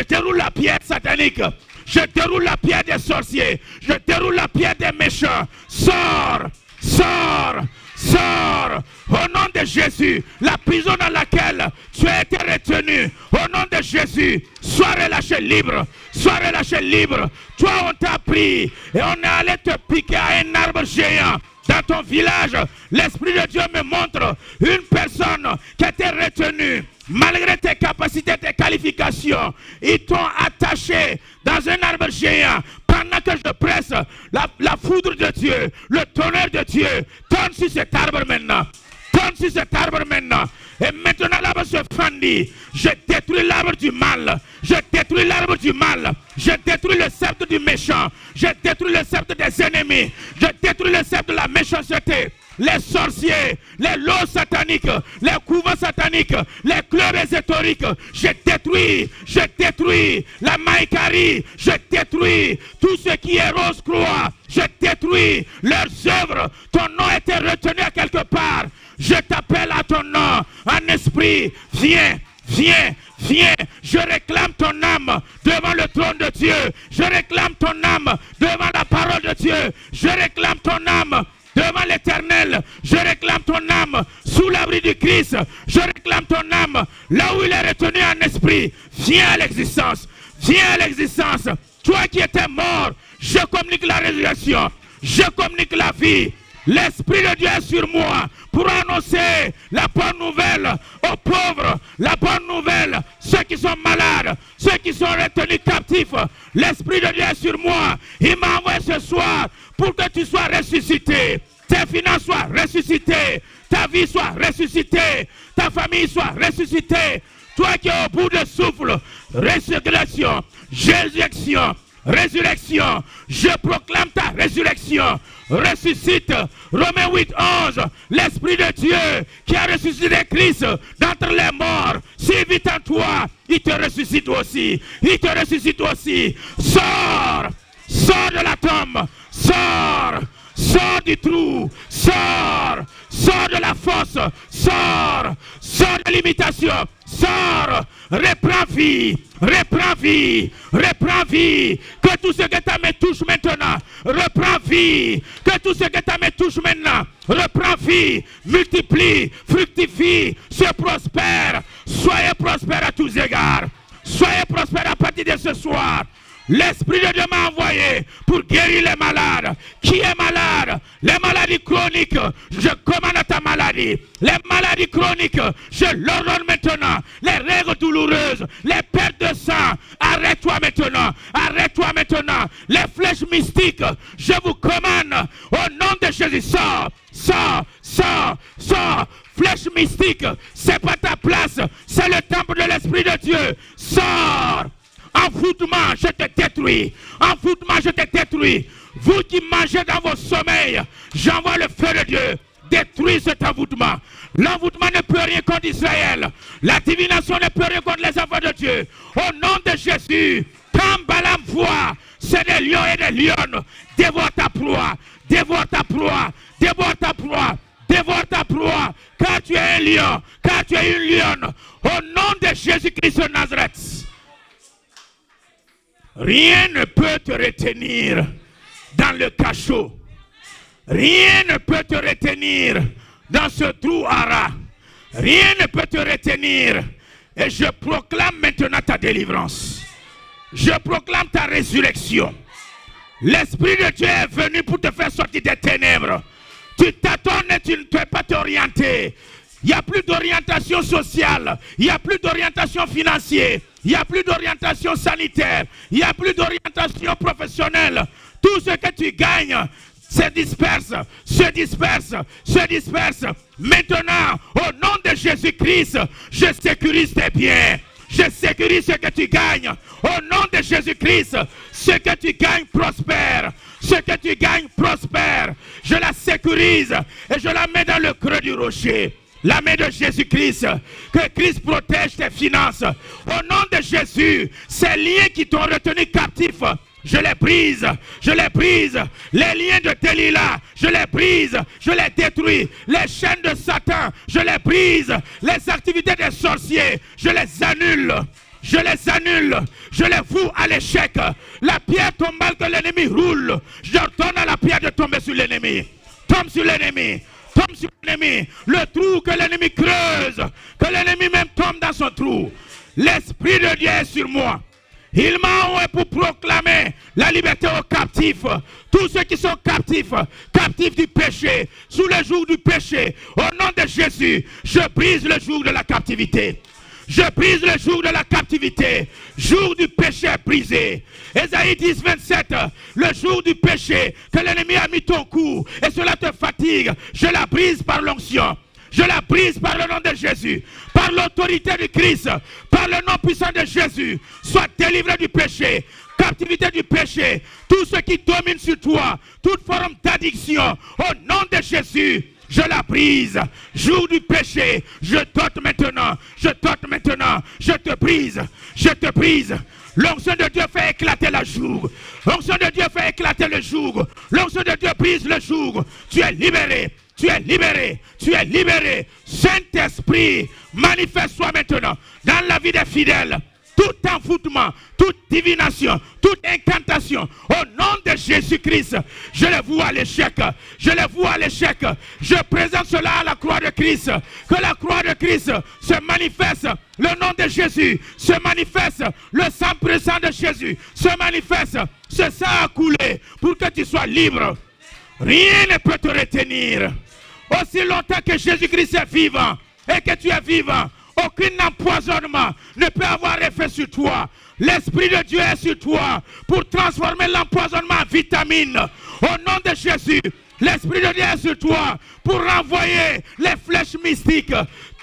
déroule la pierre satanique. Je déroule la pierre des sorciers. Je déroule la pierre des méchants. Sors, sors, sors. Au nom de Jésus, la prison dans laquelle tu as été retenu, au nom de Jésus, sois relâché libre. Sois relâché libre. Toi, on t'a pris et on est allé te piquer à un arbre géant. Dans ton village, l'Esprit de Dieu me montre une personne qui a été retenue. Malgré tes capacités, tes qualifications, ils t'ont attaché dans un arbre géant. Pendant que je presse la foudre de Dieu, le tonnerre de Dieu, tourne sur cet arbre maintenant. Tourne sur cet arbre maintenant. Et maintenant l'arbre se fendit. Je détruis l'arbre du mal. Je détruis l'arbre du mal. Je détruis le sceptre du méchant. Je détruis le sceptre des ennemis. Je détruis le sceptre de la méchanceté. Les sorciers, les lots sataniques, les couvents sataniques, les clubs ésotériques. Je détruis la maïkari. Je détruis tout ce qui est rose-croix. Je détruis leurs œuvres. Ton nom était retenu à quelque part. Je t'appelle à ton nom, en esprit, viens, viens, viens. Je réclame ton âme devant le trône de Dieu. Je réclame ton âme devant la parole de Dieu. Je réclame ton âme devant l'Éternel. Je réclame ton âme sous l'abri du Christ. Je réclame ton âme là où il est retenu en esprit. Viens à l'existence. Viens à l'existence. Toi qui étais mort, je communique la résurrection. Je communique la vie. L'Esprit de Dieu est sur moi pour annoncer la bonne nouvelle aux pauvres, la bonne nouvelle, ceux qui sont malades, ceux qui sont retenus captifs. L'Esprit de Dieu est sur moi. Il m'a envoyé ce soir pour que tu sois ressuscité. Tes finances soient ressuscitées, ta vie soit ressuscitée, ta famille soit ressuscitée. Toi qui es au bout de souffle, résurrection, résurrection. Résurrection, je proclame ta résurrection. Ressuscite, Romains 8:11. L'Esprit de Dieu qui a ressuscité Christ d'entre les morts, s'il vit en toi, il te ressuscite aussi. Il te ressuscite aussi. Sors, sors de la tombe, sors, sors du trou, sors, sors de la fosse, sors, sors de l'imitation. Sors, reprends vie, reprends vie, reprends vie. Que tout ce que ta main touche maintenant, reprends vie. Que tout ce que ta main touche maintenant, reprends vie. Multiplie, fructifie, se prospère. Soyez prospères à tous égards. Soyez prospères à partir de ce soir. L'Esprit de Dieu m'a envoyé pour guérir les malades. Qui est malade? Les maladies chroniques, je commande à ta maladie. Les maladies chroniques, je l'ordonne maintenant. Les règles douloureuses, les pertes de sang, arrête-toi maintenant. Arrête-toi maintenant. Les flèches mystiques, je vous commande au nom de Jésus. Sors, sors, sors, sors. Flèche mystique, c'est pas ta place. C'est le temple de l'Esprit de Dieu. Sors. Envoûtement, je te détruis. Envoûtement, je te détruis. Vous qui mangez dans vos sommeils, j'envoie le feu de Dieu. détruit cet envoûtement. L'envoûtement ne peut rien contre Israël. La divination ne peut rien contre les enfants de Dieu. Au nom de Jésus, quand Balaam voit, c'est des lions et des lionnes. Dévore ta proie, dévore ta proie, dévore ta proie, dévore ta proie. Car tu es un lion, car tu es une lionne. Au nom de Jésus-Christ de Nazareth. Rien ne peut te retenir dans le cachot. Rien ne peut te retenir dans ce trou à rats. Rien ne peut te retenir. Et je proclame maintenant ta délivrance. Je proclame ta résurrection. L'Esprit de Dieu est venu pour te faire sortir des ténèbres. Tu t'attends et tu ne peux pas t'orienter. Il n'y a plus d'orientation sociale. Il n'y a plus d'orientation financière. Il n'y a plus d'orientation sanitaire. Il n'y a plus d'orientation professionnelle. Tout ce que tu gagnes se disperse, se disperse, se disperse. Maintenant, au nom de Jésus-Christ, je sécurise tes biens. Je sécurise ce que tu gagnes. Au nom de Jésus-Christ, ce que tu gagnes prospère. Ce que tu gagnes prospère. Je la sécurise et je la mets dans le creux du rocher. La main de Jésus-Christ, que Christ protège tes finances. Au nom de Jésus, ces liens qui t'ont retenu captif, je les brise, je les brise. Les liens de Delilah, je les brise, je les détruis. Les chaînes de Satan, je les brise. Les activités des sorciers, je les annule. Je les annule, je les voue à l'échec. La pierre tombale que l'ennemi roule, j'ordonne à la pierre de tomber sur l'ennemi. Tombe sur l'ennemi. Tombe sur l'ennemi, le trou que l'ennemi creuse, que l'ennemi même tombe dans son trou. L'Esprit de Dieu est sur moi. Il m'a envoyé pour proclamer la liberté aux captifs. Tous ceux qui sont captifs, captifs du péché, sous le joug du péché. Au nom de Jésus, je brise le joug de la captivité. Je brise le joug de la captivité. Jour du péché brisé. Ésaïe 10, 27. Le jour du péché que l'ennemi a mis ton cou et cela te fatigue. Je la brise par l'onction. Je la brise par le nom de Jésus. Par l'autorité du Christ. Par le nom puissant de Jésus. Sois délivré du péché. Captivité du péché. Tout ce qui domine sur toi. Toute forme d'addiction. Au nom de Jésus. Je la brise. Jour du péché, je t'ôte maintenant. Je t'ôte maintenant. Je te brise. Je te brise. L'onction de Dieu fait éclater la joug. L'onction de Dieu fait éclater le joug. L'onction de Dieu brise le joug. Tu es libéré. Tu es libéré. Tu es libéré. Saint-Esprit, manifeste-toi maintenant dans la vie des fidèles. Tout envoûtement, toute divination, toute incantation, au nom de Jésus-Christ, je le voue à l'échec. Je le voue à l'échec. Je présente cela à la croix de Christ. Que la croix de Christ se manifeste. Le nom de Jésus se manifeste. Le sang présent de Jésus se manifeste. Ce sang a coulé pour que tu sois libre. Rien ne peut te retenir. Aussi longtemps que Jésus-Christ est vivant et que tu es vivant, aucun empoisonnement ne peut avoir effet sur toi. L'Esprit de Dieu est sur toi pour transformer l'empoisonnement en vitamine. Au nom de Jésus, l'Esprit de Dieu est sur toi pour renvoyer les flèches mystiques.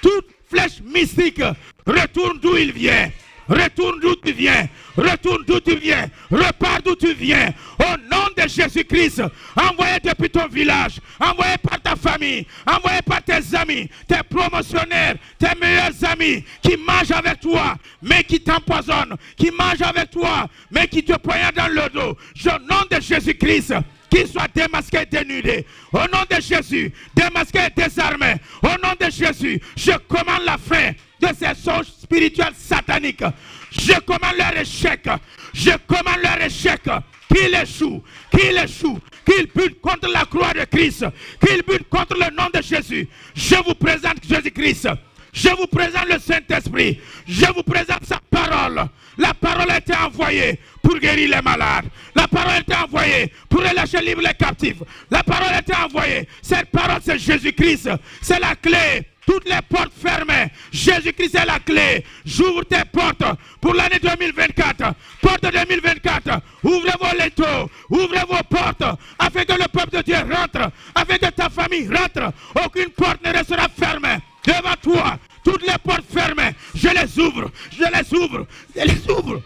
Toute flèche mystique retourne d'où il vient. Retourne d'où tu viens. Retourne d'où tu viens. Repars d'où tu viens. Au nom de Jésus-Christ, envoyé depuis ton village, envoyé par ta famille, envoyé par tes amis, tes promotionnaires, tes meilleurs amis qui mangent avec toi, mais qui t'empoisonnent, qui mangent avec toi, mais qui te poignardent dans le dos. Au nom de Jésus-Christ, qu'ils soient démasqués et dénudés. Au nom de Jésus, démasqués et désarmés. Au nom de Jésus, je commande la fin de ces songes spirituels sataniques. Je commande leur échec. Je commande leur échec. Qu'ils échouent. Qu'ils échouent. Qu'ils butent contre la croix de Christ. Qu'ils butent contre le nom de Jésus. Je vous présente Jésus-Christ. Je vous présente le Saint-Esprit. Je vous présente sa parole. La parole a été envoyée pour guérir les malades. La parole a été envoyée pour relâcher libre les captifs. La parole a été envoyée. Cette parole, c'est Jésus-Christ. C'est la clé. Toutes les portes fermées. Jésus-Christ est la clé. J'ouvre tes portes pour l'année 2024. Porte 2024. Ouvrez vos lettres. Ouvrez vos portes. Afin que le peuple de Dieu rentre. Afin que ta famille rentre. Aucune porte ne restera fermée. Devant toi. Toutes les portes fermées. Je les ouvre. Je les ouvre. Je les ouvre.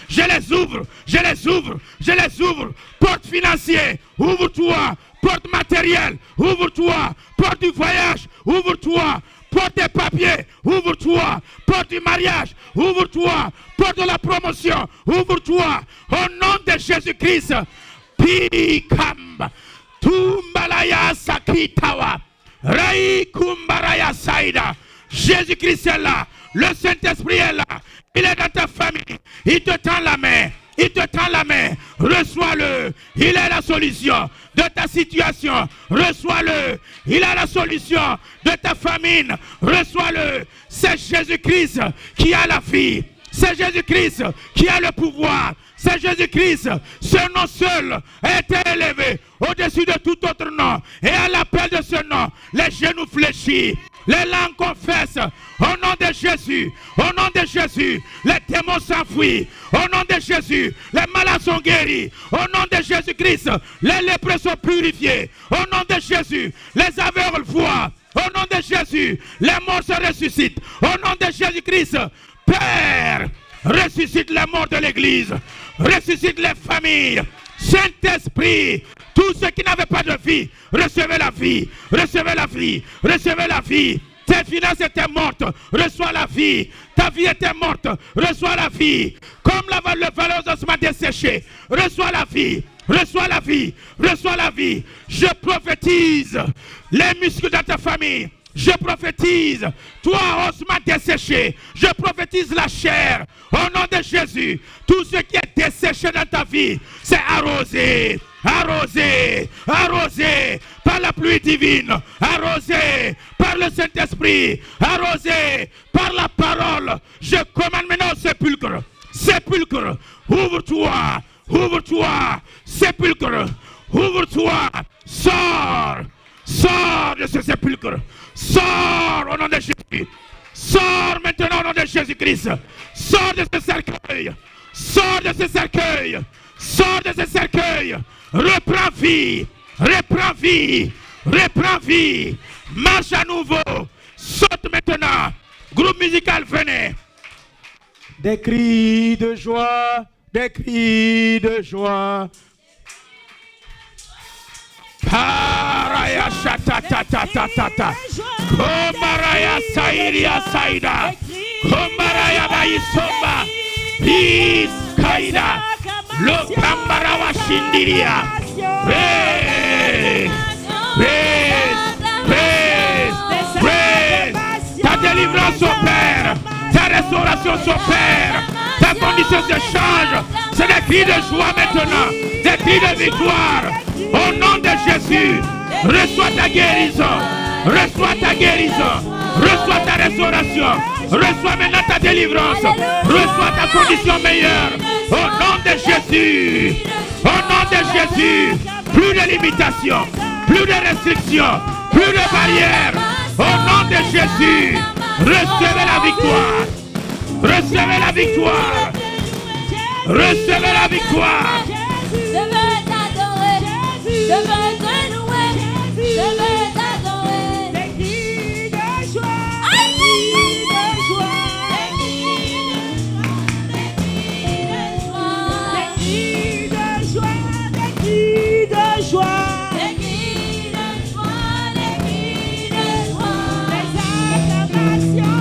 Je les ouvre. Je les ouvre. Je les ouvre. Porte financière. Ouvre-toi. Porte matérielle. ouvre-toi. Porte du voyage, ouvre-toi. Porte des papiers, ouvre-toi. Porte du mariage, ouvre-toi. Porte de la promotion, ouvre-toi. Au nom de Jésus-Christ. Pikamba. Tumbalaya Sakitawa. Rai Kumbaraya Saïda. Jésus-Christ est là. Le Saint-Esprit est là. Il est dans ta famille. Il te tend la main. Il te tend la main. Reçois-le. Il est la solution de ta situation. Reçois-le. Il a la solution de ta famine. Reçois-le. C'est Jésus-Christ qui a la vie. C'est Jésus-Christ qui a le pouvoir. C'est Jésus-Christ. Ce nom seul a été élevé au-dessus de tout autre nom. Et à l'appel de ce nom, les genoux fléchis, les langues confessent. Au nom de Jésus, au nom de Jésus, les démons s'enfuient. Au nom de Jésus, les malades sont guéris. Au nom de Jésus-Christ, les lépreux sont purifiés. Au nom de Jésus, les aveugles voient. Au nom de Jésus, les morts se ressuscitent. Au nom de Jésus-Christ, Père, ressuscite les morts de l'église. Ressuscite les familles. Saint-Esprit, tous ceux qui n'avaient pas de vie, recevez la vie. Recevez la vie. Recevez la vie. Tes finances étaient mortes, reçois la vie. Ta vie était morte, reçois la vie. Comme le vallée aux ossements desséchés, reçois la vie. Reçois la vie. Reçois la vie. Je prophétise les muscles de ta famille. Je prophétise, toi, ossements desséchés, je prophétise la chair. Au nom de Jésus, tout ce qui est desséché dans ta vie, c'est arrosé, arrosé, arrosé par la pluie divine, arrosé par le Saint-Esprit, arrosé par la parole. Je commande maintenant au sépulcre. Sépulcre, ouvre-toi, ouvre-toi, sépulcre, ouvre-toi, sors, sors de ce sépulcre. Sors au nom de Jésus. Sors maintenant au nom de Jésus-Christ. Sors de ce cercueil. Sors de ce cercueil. Sors de ce cercueil. Reprends vie. Reprends vie. Reprends vie. Marche à nouveau. Saute maintenant. Groupe musical, venez. Des cris de joie. Des cris de joie. Paraya shatatatata. Komaraya sairia saida. Komaraya baisomba. Peace kaida. Lokambarawa shindiria. Praise. Praise. Praise. Praise. Ta délivrance opère. Ta restauration s'opère. Ta condition se change. C'est des cris de joie maintenant. Des cris de victoire. Au nom de Jésus, reçois ta guérison, reçois ta guérison, reçois ta restauration, reçois maintenant ta délivrance, reçois ta condition meilleure. Au nom de Jésus, au nom de Jésus, plus de limitations, plus de restrictions, plus de barrières. Au nom de Jésus, recevez la victoire, recevez la victoire, recevez la victoire. Je veux te louer, je veux t'adorer. Des cris de joie, des cris de joie, des cris de joie, des cris de joie, des cris de joie, des cris de joie, des acclamations,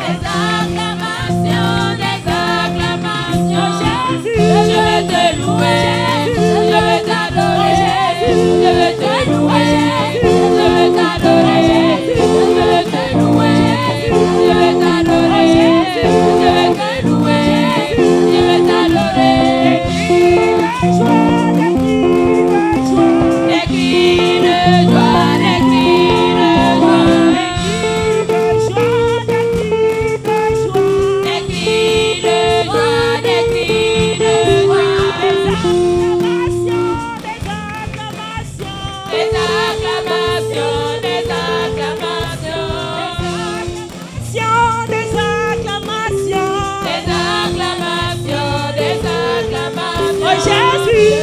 des acclamations, des acclamations, Jésus, je veux te louer. Je veux t'adorer, je veux te louer, je veux t'adorer, je veux te louer, je veux t'adorer, je veux te louer, je veux t'adorer. Des cris de joie, des cris de joie, des cris de joie, des cris de joie.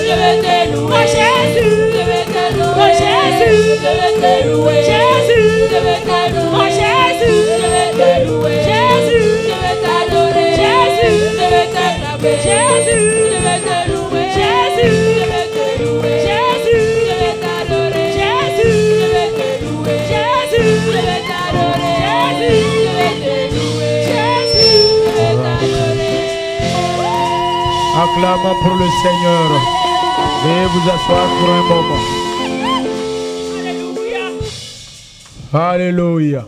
Je veux te louer, Jésus, je veux te louer, Jésus, je veux te louer, Jésus, je veux te louer, Jésus, je veux te louer, Jésus, je veux t'adorer, Jésus, je veux t'acclamer, Jésus, je veux te louer, Jésus, je veux te louer, Jésus, je veux Acclamons pour le Seigneur. Veuillez vous asseoir pour un moment. Alléluia.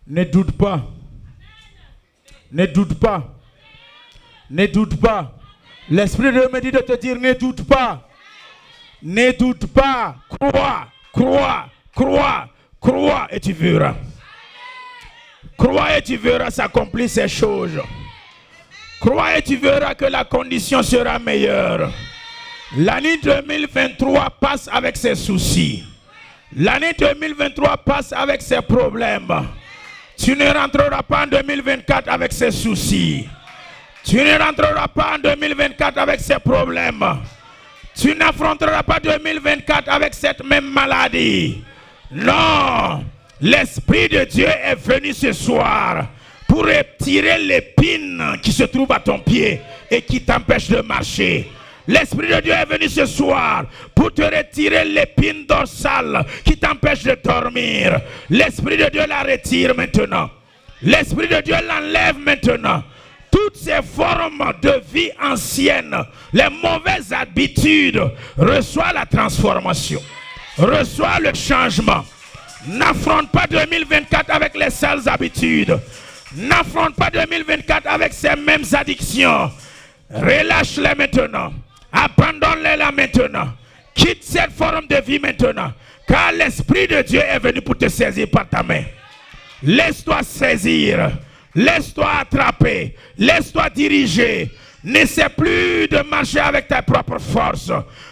Ne doute pas. Ne doute pas. Ne doute pas. L'Esprit de Dieu me dit de te dire ne doute pas. Ne doute pas. Crois, crois, crois, crois et tu verras. Crois et tu verras s'accomplir ces choses. Crois et tu verras que la condition sera meilleure. L'année 2023 passe avec ses soucis. L'année 2023 passe avec ses problèmes. Tu ne rentreras pas en 2024 avec ses soucis. Tu ne rentreras pas en 2024 avec ses problèmes. Tu n'affronteras pas 2024 avec cette même maladie. Non, l'Esprit de Dieu est venu ce soir pour retirer l'épine qui se trouve à ton pied et qui t'empêche de marcher. L'Esprit de Dieu est venu ce soir pour te retirer l'épine dorsale qui t'empêche de dormir. L'Esprit de Dieu la retire maintenant. L'Esprit de Dieu l'enlève maintenant. Toutes ces formes de vie anciennes, les mauvaises habitudes, reçois la transformation. Reçois le changement. N'affronte pas 2024 avec les sales habitudes. N'affronte pas 2024 avec ces mêmes addictions. Relâche-les maintenant. Abandonne-les là maintenant. Quitte cette forme de vie maintenant. Car l'Esprit de Dieu est venu pour te saisir par ta main. Laisse-toi saisir. Laisse-toi attraper. Laisse-toi diriger. N'essaie plus de marcher avec ta propre force.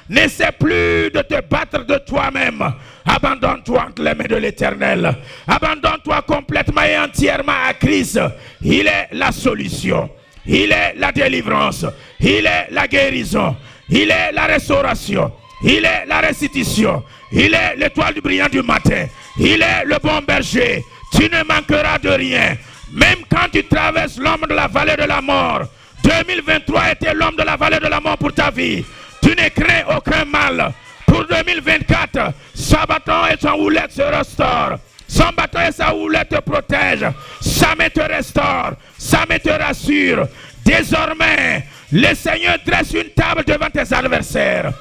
N'essaie plus de te battre de toi-même. Abandonne-toi entre les mains de l'Éternel. Abandonne-toi complètement et entièrement à Christ. Il est la solution. Il est la délivrance. Il est la guérison. Il est la restauration. Il est la restitution. Il est l'étoile du brillant du matin. Il est le bon berger. Tu ne manqueras de rien. Même quand tu traverses l'ombre de la vallée de la mort. 2023 était l'homme de la vallée de la mort pour ta vie. Tu ne crains aucun mal. Pour 2024, sa bâton et son houlette se restaurent. Son bâton et sa houlette te protègent. Sa main te restaure. Sa main te rassure. Désormais, le Seigneur dresse une table devant tes adversaires.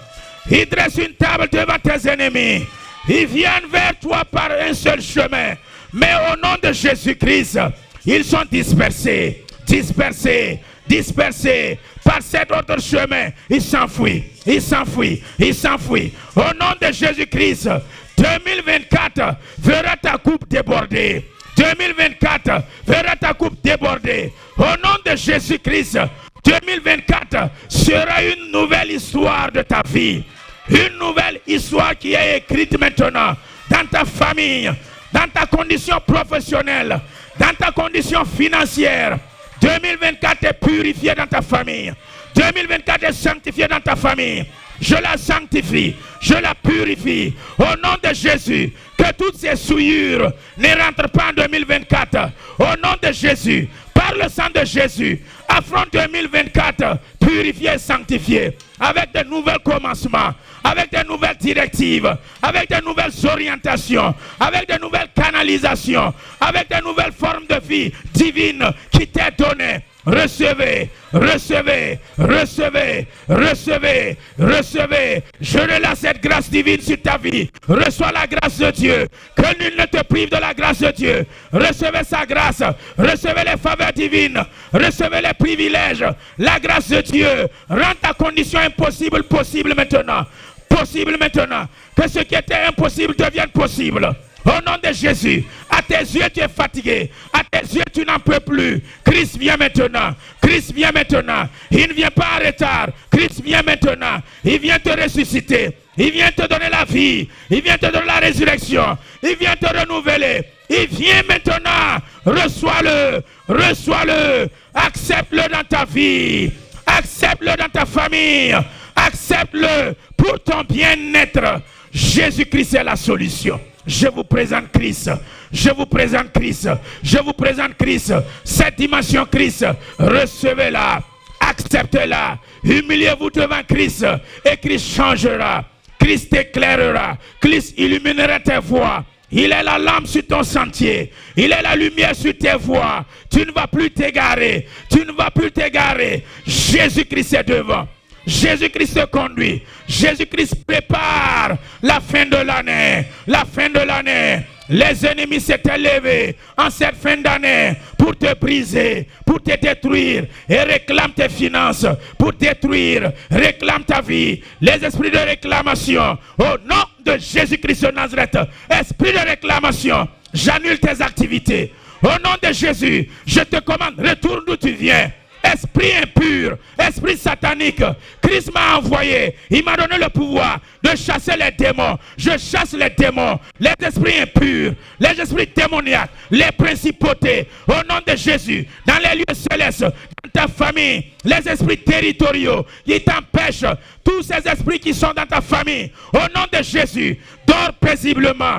Il dresse une table devant tes ennemis. Ils viennent vers toi par un seul chemin. Mais au nom de Jésus-Christ, ils sont dispersés. Dispersés. Dispersés par cet autre chemin. Ils s'enfuient. Ils s'enfuient. Ils s'enfuient. Au nom de Jésus-Christ, 2024 verra ta coupe déborder. 2024 verra ta coupe déborder. Au nom de Jésus-Christ, 2024 sera une nouvelle histoire de ta vie. Une nouvelle histoire qui est écrite maintenant dans ta famille, dans ta condition professionnelle, dans ta condition financière. 2024 est purifié dans ta famille. 2024 est sanctifié dans ta famille. Je la sanctifie, je la purifie. Au nom de Jésus, que toutes ces souillures ne rentrent pas en 2024. Au nom de Jésus, par le sang de Jésus, affronte 2024, purifié et sanctifié, avec de nouveaux commencements, avec de nouvelles directives, avec de nouvelles orientations, avec de nouvelles canalisations, avec de nouvelles formes de vie divine qui t'est donnée. Recevez, recevez, recevez, recevez, recevez. Je relâche cette grâce divine sur ta vie. Reçois la grâce de Dieu. Que nul ne te prive de la grâce de Dieu. Recevez sa grâce. Recevez les faveurs divines. Recevez les privilèges. La grâce de Dieu rend ta condition impossible possible maintenant. Possible maintenant. Que ce qui était impossible devienne possible. Au nom de Jésus, à tes yeux tu es fatigué, à tes yeux tu n'en peux plus. Christ vient maintenant, Christ vient maintenant. Il ne vient pas en retard, Christ vient maintenant. Il vient te ressusciter, il vient te donner la vie, il vient te donner la résurrection, il vient te renouveler. Il vient maintenant, reçois-le, reçois-le, accepte-le dans ta vie, accepte-le dans ta famille, accepte-le pour ton bien-être. Jésus-Christ est la solution. Je vous présente Christ. Je vous présente Christ. Je vous présente Christ. Cette dimension Christ, recevez-la. Acceptez-la. Humiliez-vous devant Christ. Et Christ changera. Christ éclairera. Christ illuminera tes voies. Il est la lampe sur ton sentier. Il est la lumière sur tes voies. Tu ne vas plus t'égarer. Tu ne vas plus t'égarer. Jésus-Christ est devant. Jésus-Christ te conduit. Jésus-Christ prépare la fin de l'année. La fin de l'année. Les ennemis s'étaient levés en cette fin d'année pour te briser, pour te détruire et réclament tes finances, pour détruire, réclament ta vie. Les esprits de réclamation, au nom de Jésus-Christ de Nazareth, esprit de réclamation, j'annule tes activités. Au nom de Jésus, je te commande, retourne d'où tu viens. Esprit impur, esprit satanique, Christ m'a envoyé, il m'a donné le pouvoir de chasser les démons. Je chasse les démons, les esprits impurs, les esprits démoniaques, les principautés, au nom de Jésus, dans les lieux célestes, dans ta famille, les esprits territoriaux qui t'empêchent, tous ces esprits qui sont dans ta famille, au nom de Jésus, dors paisiblement,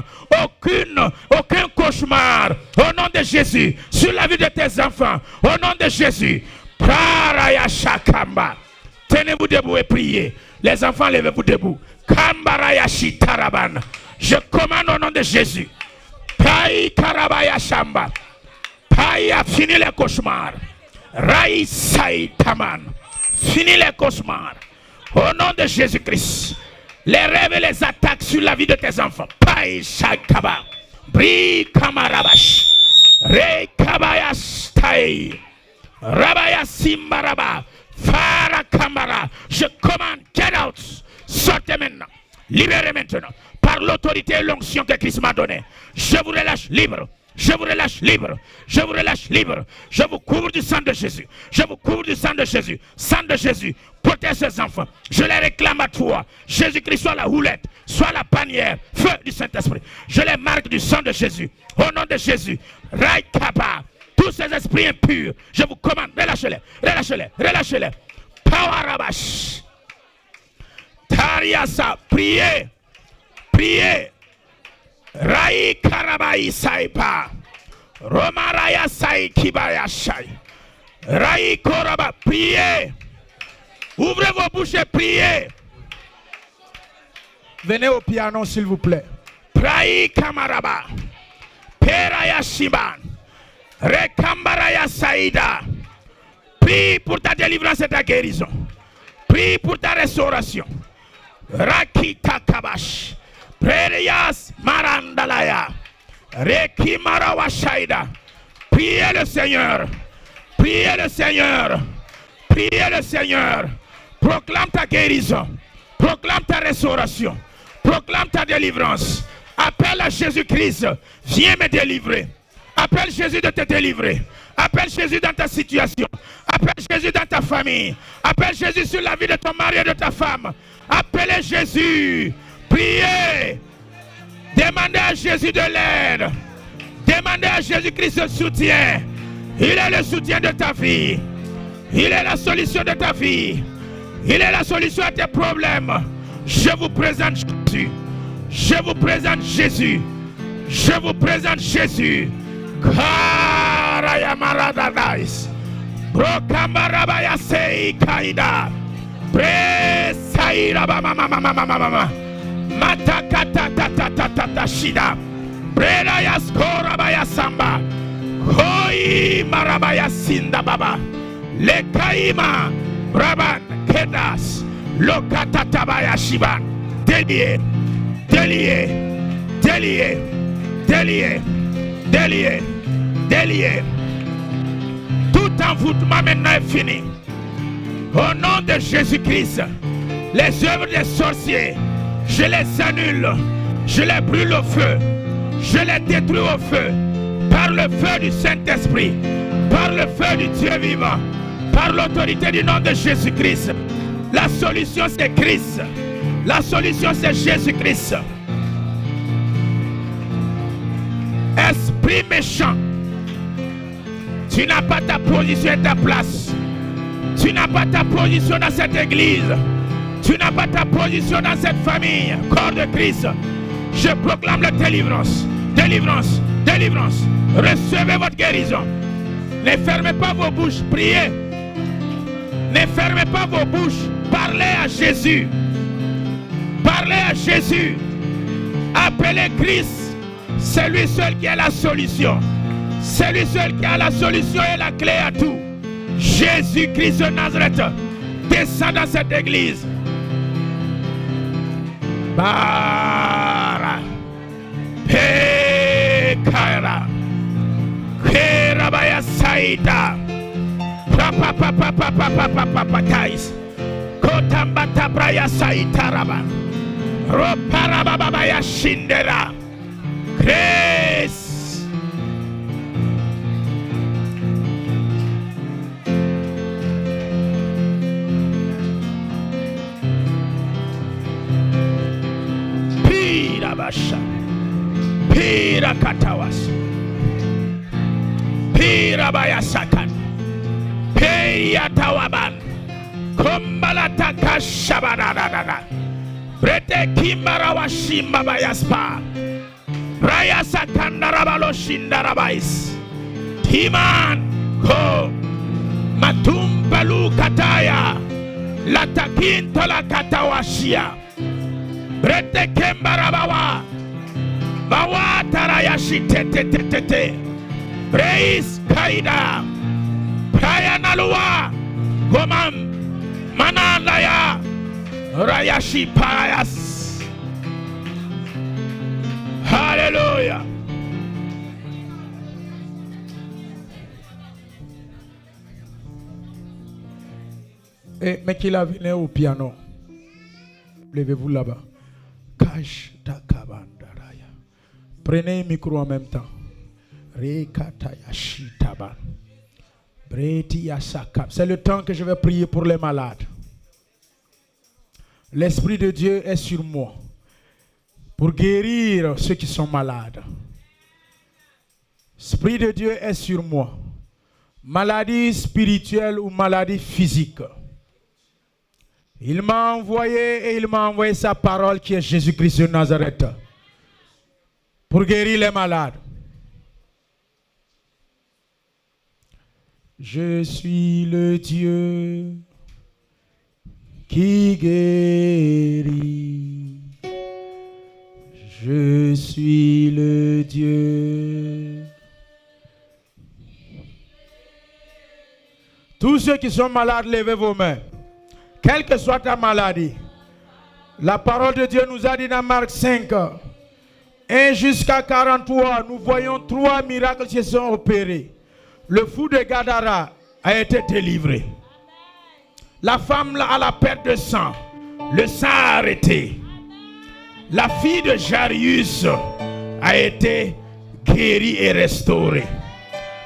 aucun cauchemar, au nom de Jésus, sur la vie de tes enfants, au nom de Jésus. Paraya Shakamba. Tenez-vous debout et priez. Les enfants, levez-vous debout. Kambaraya Shitaraban. Je commande au nom de Jésus. Pai Karabaya Shamba. Pai a fini les cauchemars. Rai Saïtaman. Fini les cauchemars. Au nom de Jésus-Christ. Les rêves et les attaques sur la vie de tes enfants. Pai Shakaba. Bri Kamarabash. Rei Kabayash Tai. Rabaya Simbaraba, Fara Kamara, je commande, get out, sortez maintenant, libérez maintenant, par l'autorité et l'onction que Christ m'a donnée. Je vous relâche libre, je vous relâche libre, je vous relâche libre, je vous couvre du sang de Jésus, je vous couvre du sang de Jésus, protège ces enfants, je les réclame à toi, Jésus-Christ soit la houlette, soit la bannière, feu du Saint-Esprit, je les marque du sang de Jésus, au nom de Jésus, Raikaba. Tous ces esprits impurs, je vous commande, relâchez-les, relâchez-les, relâchez-les. Powarabash. Tariasa, priez, priez. Rai Karabai Saipa. Romaraya Sai Kibaya Shai. Rai Koraba, priez. Ouvrez vos bouches et priez. Venez au piano, s'il vous plaît. Prai Kamaraba. Peraya Shiban. Rekambaraya Saïda. Prie pour ta délivrance et ta guérison. Prie pour ta restauration. Rakita Kabash. Prerias Marandalaya. Rekimarawa Shaida. Priez le Seigneur. Priez le Seigneur. Priez le Seigneur. Proclame ta guérison. Proclame ta restauration. Proclame ta délivrance. Appelle à Jésus-Christ. Viens me délivrer. Appelle Jésus de te délivrer. Appelle Jésus dans ta situation. Appelle Jésus dans ta famille. Appelle Jésus sur la vie de ton mari et de ta femme. Appelez Jésus. Priez. Demandez à Jésus de l'aide. Demandez à Jésus-Christ le soutien. Il est le soutien de ta vie. Il est la solution de ta vie. Il est la solution à tes problèmes. Je vous présente Jésus. Je vous présente Jésus. Je vous présente Jésus. Karaya Maradadais. Brokamarabaya Sei Kaida. Bre Saira Mama. Matakata Tata Shida. Breda Skorabaya Samba. Koi Marabaya Sinda Baba. Le Kaima Braban Kedas. Lokatatabaya Shiban. Délié. Tout envoûtement maintenant est fini. Au nom de Jésus-Christ, les œuvres des sorciers, je les annule, je les brûle au feu, je les détruis au feu, par le feu du Saint-Esprit, par le feu du Dieu vivant, par l'autorité du nom de Jésus-Christ. La solution c'est Christ, la solution c'est Jésus-Christ. Esprit méchant, tu n'as pas ta position et ta place. Tu n'as pas ta position dans cette église. Tu n'as pas ta position dans cette famille. Corps de Christ, je proclame la délivrance. Délivrance, délivrance. Recevez votre guérison. Ne fermez pas vos bouches, priez. Ne fermez pas vos bouches. Parlez à Jésus. Parlez à Jésus. Appelez Christ. C'est lui seul qui a la solution. C'est lui seul qui a la solution et la clé à tout. Jésus-Christ de Nazareth, descend dans cette église. Bara Pekara Kerabaya Saida Papa Papa Papa Papa Papa Kais Kotambata Braya Saitaraba Roparababaya Shindera Grace. Pira katawas, pira bayasakan, peya tawaban, kombalata kashabanana, brete kimbarawa shimba bayaspa, brayasakanda rabalo shindarabais, timan ko matumbalu kataya, latakinto la katawashia. Brete kembarabawa bawa tarayashi tete Breis kaida Prayanalua Gomam Manandaya Rayashi payas. Hallelujah. Mais qu'il a venu au piano. Levez-vous là-bas. Prenez un micro en même temps. C'est le temps que je vais prier pour les malades. L'Esprit de Dieu est sur moi pour guérir ceux qui sont malades. L'Esprit de Dieu est sur moi. Maladie spirituelle ou maladie physique. Il m'a envoyé et il m'a envoyé sa parole qui est Jésus-Christ de Nazareth pour guérir les malades. Je suis le Dieu qui guérit. Je suis le Dieu. Tous ceux qui sont malades, levez vos mains. Quelle que soit ta maladie, la parole de Dieu nous a dit dans Marc 5, 1 jusqu'à 43, nous voyons 3 miracles qui se sont opérés. Le fou de Gadara a été délivré. La femme à la perte de sang, le sang a arrêté. La fille de Jairus a été guérie et restaurée.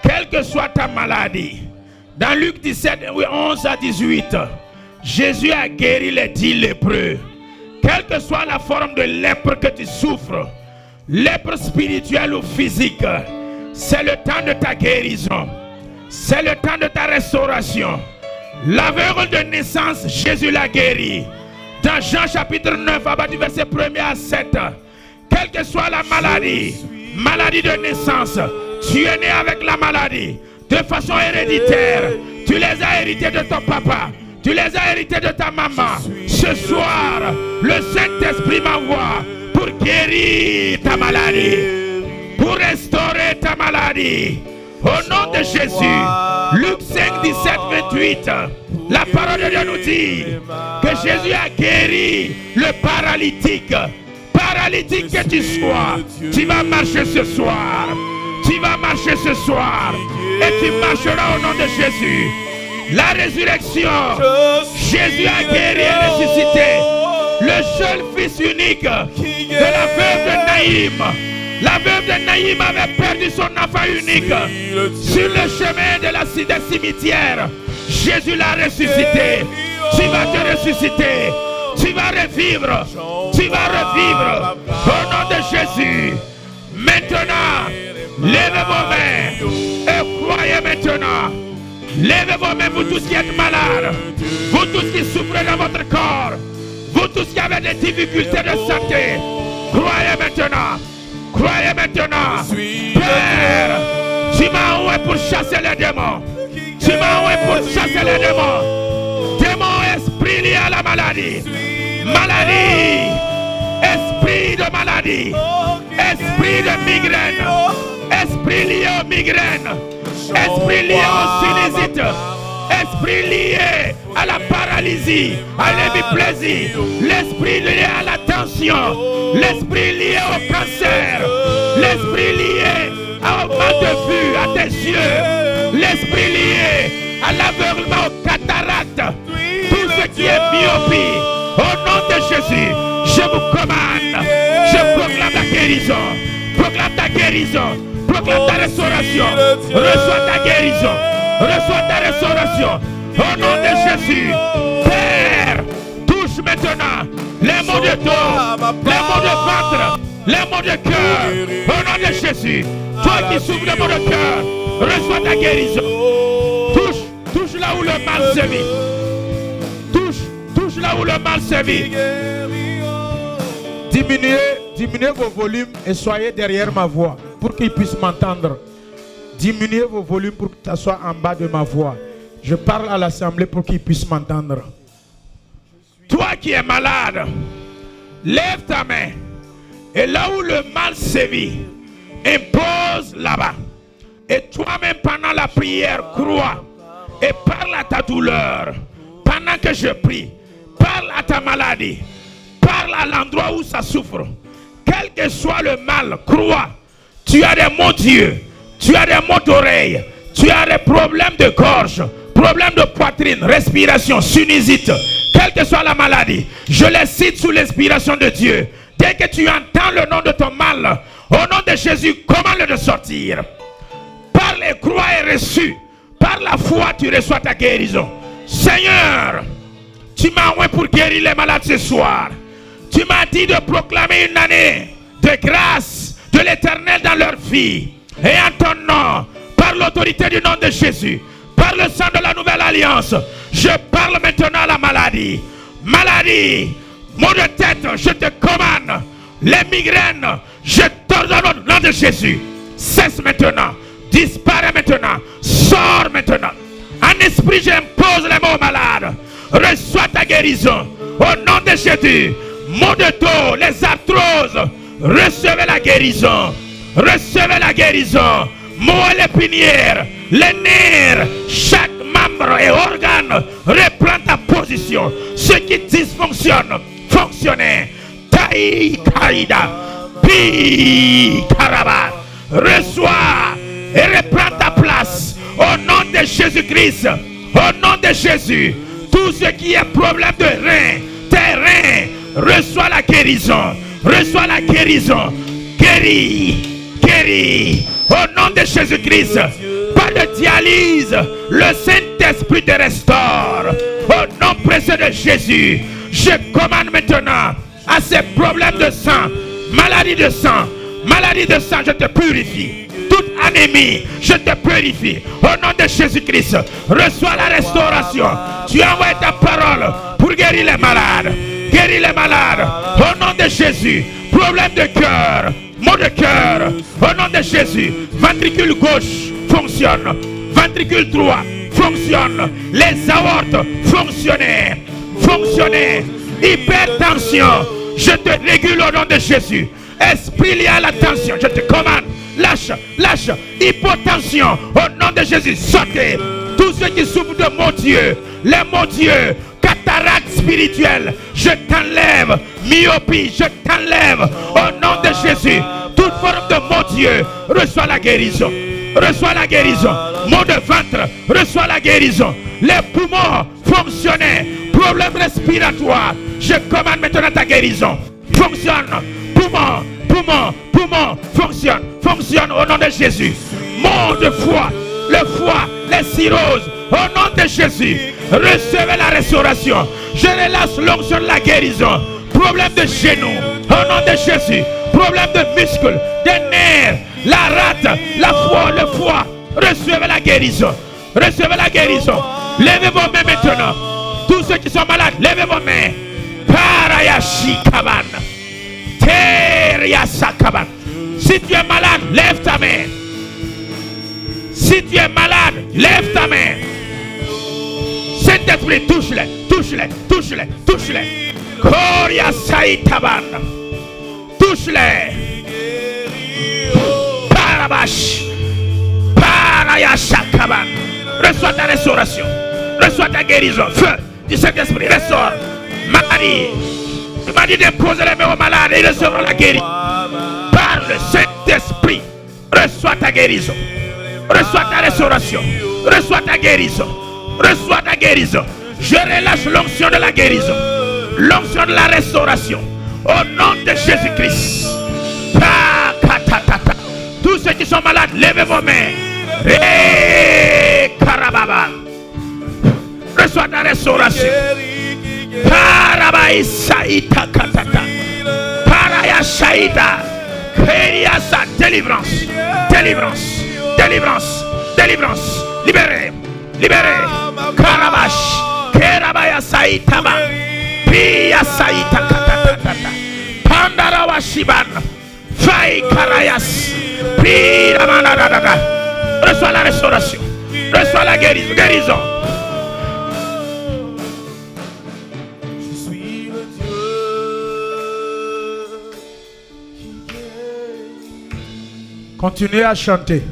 Quelle que soit ta maladie, dans Luc 17, 11 à 18, Jésus a guéri les 10 lépreux. Quelle que soit la forme de lèpre que tu souffres, lèpre spirituelle ou physique, c'est le temps de ta guérison. C'est le temps de ta restauration. L'aveugle de naissance, Jésus l'a guéri. Dans Jean chapitre 9, à partir du verset 1er à 7, quelle que soit la maladie, maladie de naissance, tu es né avec la maladie de façon héréditaire. Tu les as hérités de ton papa. Tu les as hérités de ta maman. Ce soir, le Saint-Esprit m'envoie pour guérir ta maladie, pour restaurer ta maladie. Au nom de Jésus, Luc 5, 17, 28, la parole de Dieu nous dit que Jésus a guéri le paralytique. Paralytique que tu sois, tu vas marcher ce soir. Tu vas marcher ce soir et tu marcheras au nom de Jésus. La résurrection, Jésus a guéri et ressuscité le seul fils unique de la veuve de Naïm. La veuve de Naïm avait perdu son enfant unique sur le chemin des cimetières. Jésus l'a ressuscité. Tu vas te ressusciter. Tu vas revivre. Tu vas revivre au nom de Jésus. Maintenant, levez vos mains et croyez maintenant. Levez vos mains, vous tous qui êtes malades, vous tous qui souffrez dans votre corps, vous tous qui avez des difficultés de santé. Croyez maintenant. Croyez maintenant. Père, tu m'as envoyé pour chasser les démons. Tu m'as envoyé pour chasser les démons. Démons, esprit lié à la maladie. Maladie, esprit de maladie, esprit de migraine, esprit lié aux migraines, esprit lié au sinusite, esprit lié à la paralysie, à l'hémiplésie, l'esprit lié à la tension, l'esprit lié au cancer, l'esprit lié au mal de vue, à tes yeux, l'esprit lié à l'aveuglement, aux cataractes, tout ce qui est myopie, au nom de Jésus, je vous commande, je proclame la guérison, proclame ta guérison, proclame ta restauration, reçois ta guérison, reçois ta restauration, au nom de Jésus. Père, touche maintenant les maux de dos, les maux de ventre, les maux de cœur, au nom de Jésus. Toi qui souffres de maux de cœur, reçois ta guérison. Touche là où le mal se vit. Touche là où le mal se vit. Diminuez vos volumes et soyez derrière ma voix pour qu'ils puissent m'entendre. Diminuez vos volumes pour que ça soit en bas de ma voix. Je parle à l'assemblée pour qu'ils puissent m'entendre. Toi qui es malade, lève ta main. Et là où le mal sévit, impose là-bas. Et toi-même pendant la prière, crois. Et parle à ta douleur. Pendant que je prie, parle à ta maladie. Parle à l'endroit où ça souffre. Quel que soit le mal, crois. Tu as des maux d'yeux. Tu as des maux d'oreille. Tu as des problèmes de gorge. Problèmes de poitrine, respiration, sinusite. Quelle que soit la maladie, je les cite sous l'inspiration de Dieu. Dès que tu entends le nom de ton mal, au nom de Jésus, commande-le de sortir. Par les croix et reçu. Par la foi, tu reçois ta guérison. Seigneur, tu m'as envoyé pour guérir les malades ce soir. Tu m'as dit de proclamer une année de grâce de l'Éternel dans leur vie. Et en ton nom, par l'autorité du nom de Jésus, par le sang de la nouvelle alliance, je parle maintenant à la maladie. Maladie, maux de tête, je te commande. Les migraines, je t'ordonne au nom de Jésus. Cesse maintenant, disparaît maintenant, sors maintenant. En esprit, j'impose les mots malades. Reçois ta guérison. Au nom de Jésus, maux de dos, les arthroses, recevez la guérison. Recevez la guérison. Moelle épinière, les nerfs, chaque membre et organe reprend ta position. Ce qui dysfonctionne, fonctionnez. Taï Kaïda, Pi Karaba, reçois et reprends ta place. Au nom de Jésus-Christ, au nom de Jésus, tout ce qui est problème de rein, tes reins, reçois la guérison. Reçois la guérison. Guéris, guéris. Au nom de Jésus-Christ, pas de dialyse, le Saint-Esprit te restaure. Au nom précieux de Jésus, je commande maintenant à ces problèmes de sang, maladie de sang, je te purifie. Toute anémie, je te purifie. Au nom de Jésus-Christ, reçois la restauration. Tu as envoyé ta parole pour guérir les malades. Guéris les malades. Au nom de Jésus, problème de cœur, maux de cœur, au nom de Jésus, ventricule gauche fonctionne, ventricule droit fonctionne, les aortes fonctionnent, hypertension, je te régule au nom de Jésus, esprit lié à la tension, je te commande, lâche, hypotension, au nom de Jésus, sautez, tous ceux qui souffrent de maux d'yeux, les maux d'yeux, cataracte spirituelle, je t'enlève. Myopie, je t'enlève. Au nom de Jésus, toute forme de maux d'yeux, reçois la guérison. Reçois la guérison. Maux de ventre, reçois la guérison. Les poumons fonctionnaient. Problème respiratoire, je commande maintenant ta guérison. Fonctionne. Poumon, fonctionne au nom de Jésus. Maux de foie, le foie, les cirrhoses, au nom de Jésus, recevez la restauration. Je relâche l'onction de la guérison. Problème de genoux, au nom de Jésus. Problème de muscles, de nerfs, la rate, la foi, le foie. Recevez la guérison. Recevez la guérison. Levez vos mains maintenant. Tous ceux qui sont malades, levez vos mains. Parayashi Kaban. Teriasa Kaban. Si tu es malade, lève ta main. Si tu es malade, lève ta main. Saint-Esprit, touche-les. Koria Saïtaban. Touche-les. Parabash. Parayashakaban. Reçois ta restauration. Reçois ta guérison. Feu du Saint-Esprit. Restaure. Marie. Tu m'as dit de poser les mains aux malades et ils recevront la guérison. Par le Saint-Esprit. Reçois ta guérison. Reçois ta restauration. Reçois ta guérison. Reçois ta guérison. Je relâche l'onction de la guérison. L'onction de la restauration. Au nom de Jésus-Christ. Tous ceux qui sont malades, levez vos mains. Karababa. Reçois ta restauration. Parabaïsaïta katata. Parayasaïta. Kériasa. Délivrance. Délivrance. Délivrance. Délivrance. Libéré. Libéré. Karabash. Kerabaya saïtaba. Pia saïta katata. Pandarawa shiban. Fai karayas. Pira manadada. Reçois la restauration. Reçois la guérison. Guérison. Je suis le Dieu qui guérit. Continuez à chanter.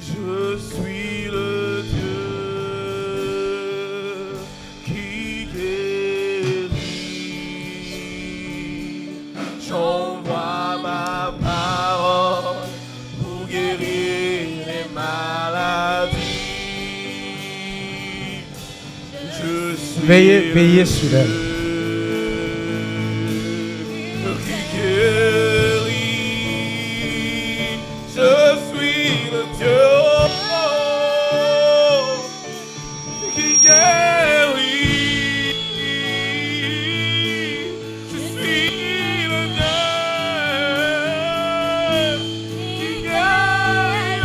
Je suis le Dieu qui guérit. J'envoie ma parole pour guérir les maladies. Je suis Veillez sur elle. qui guérit. Je suis le Dieu qui guérit. Je suis le Dieu qui guérit.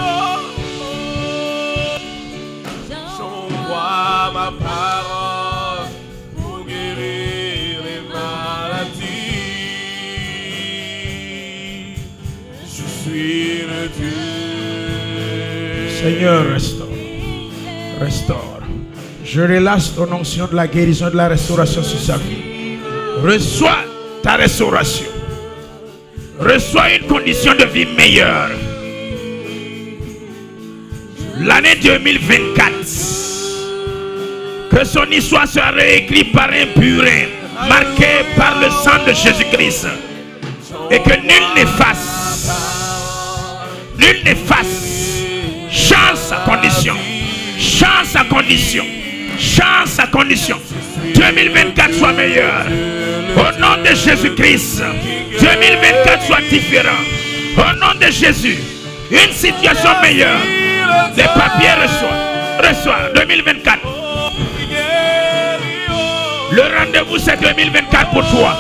J'envoie ma parole pour guérir les maladies. Je suis le Dieu. Seigneur, restaure. Restaure. Je relâche ton onction de la guérison et de la restauration sur sa vie. Reçois ta restauration. Reçois une condition de vie meilleure. L'année 2024. Que son histoire soit réécrite par un purin, marqué par le sang de Jésus-Christ. Et que nul n'efface, change sa condition, change sa condition, change sa condition. 2024 soit meilleur. Au nom de Jésus-Christ, 2024 soit différent. Au nom de Jésus, une situation meilleure. Les papiers reçoit 2024. Le rendez-vous c'est 2024 pour toi.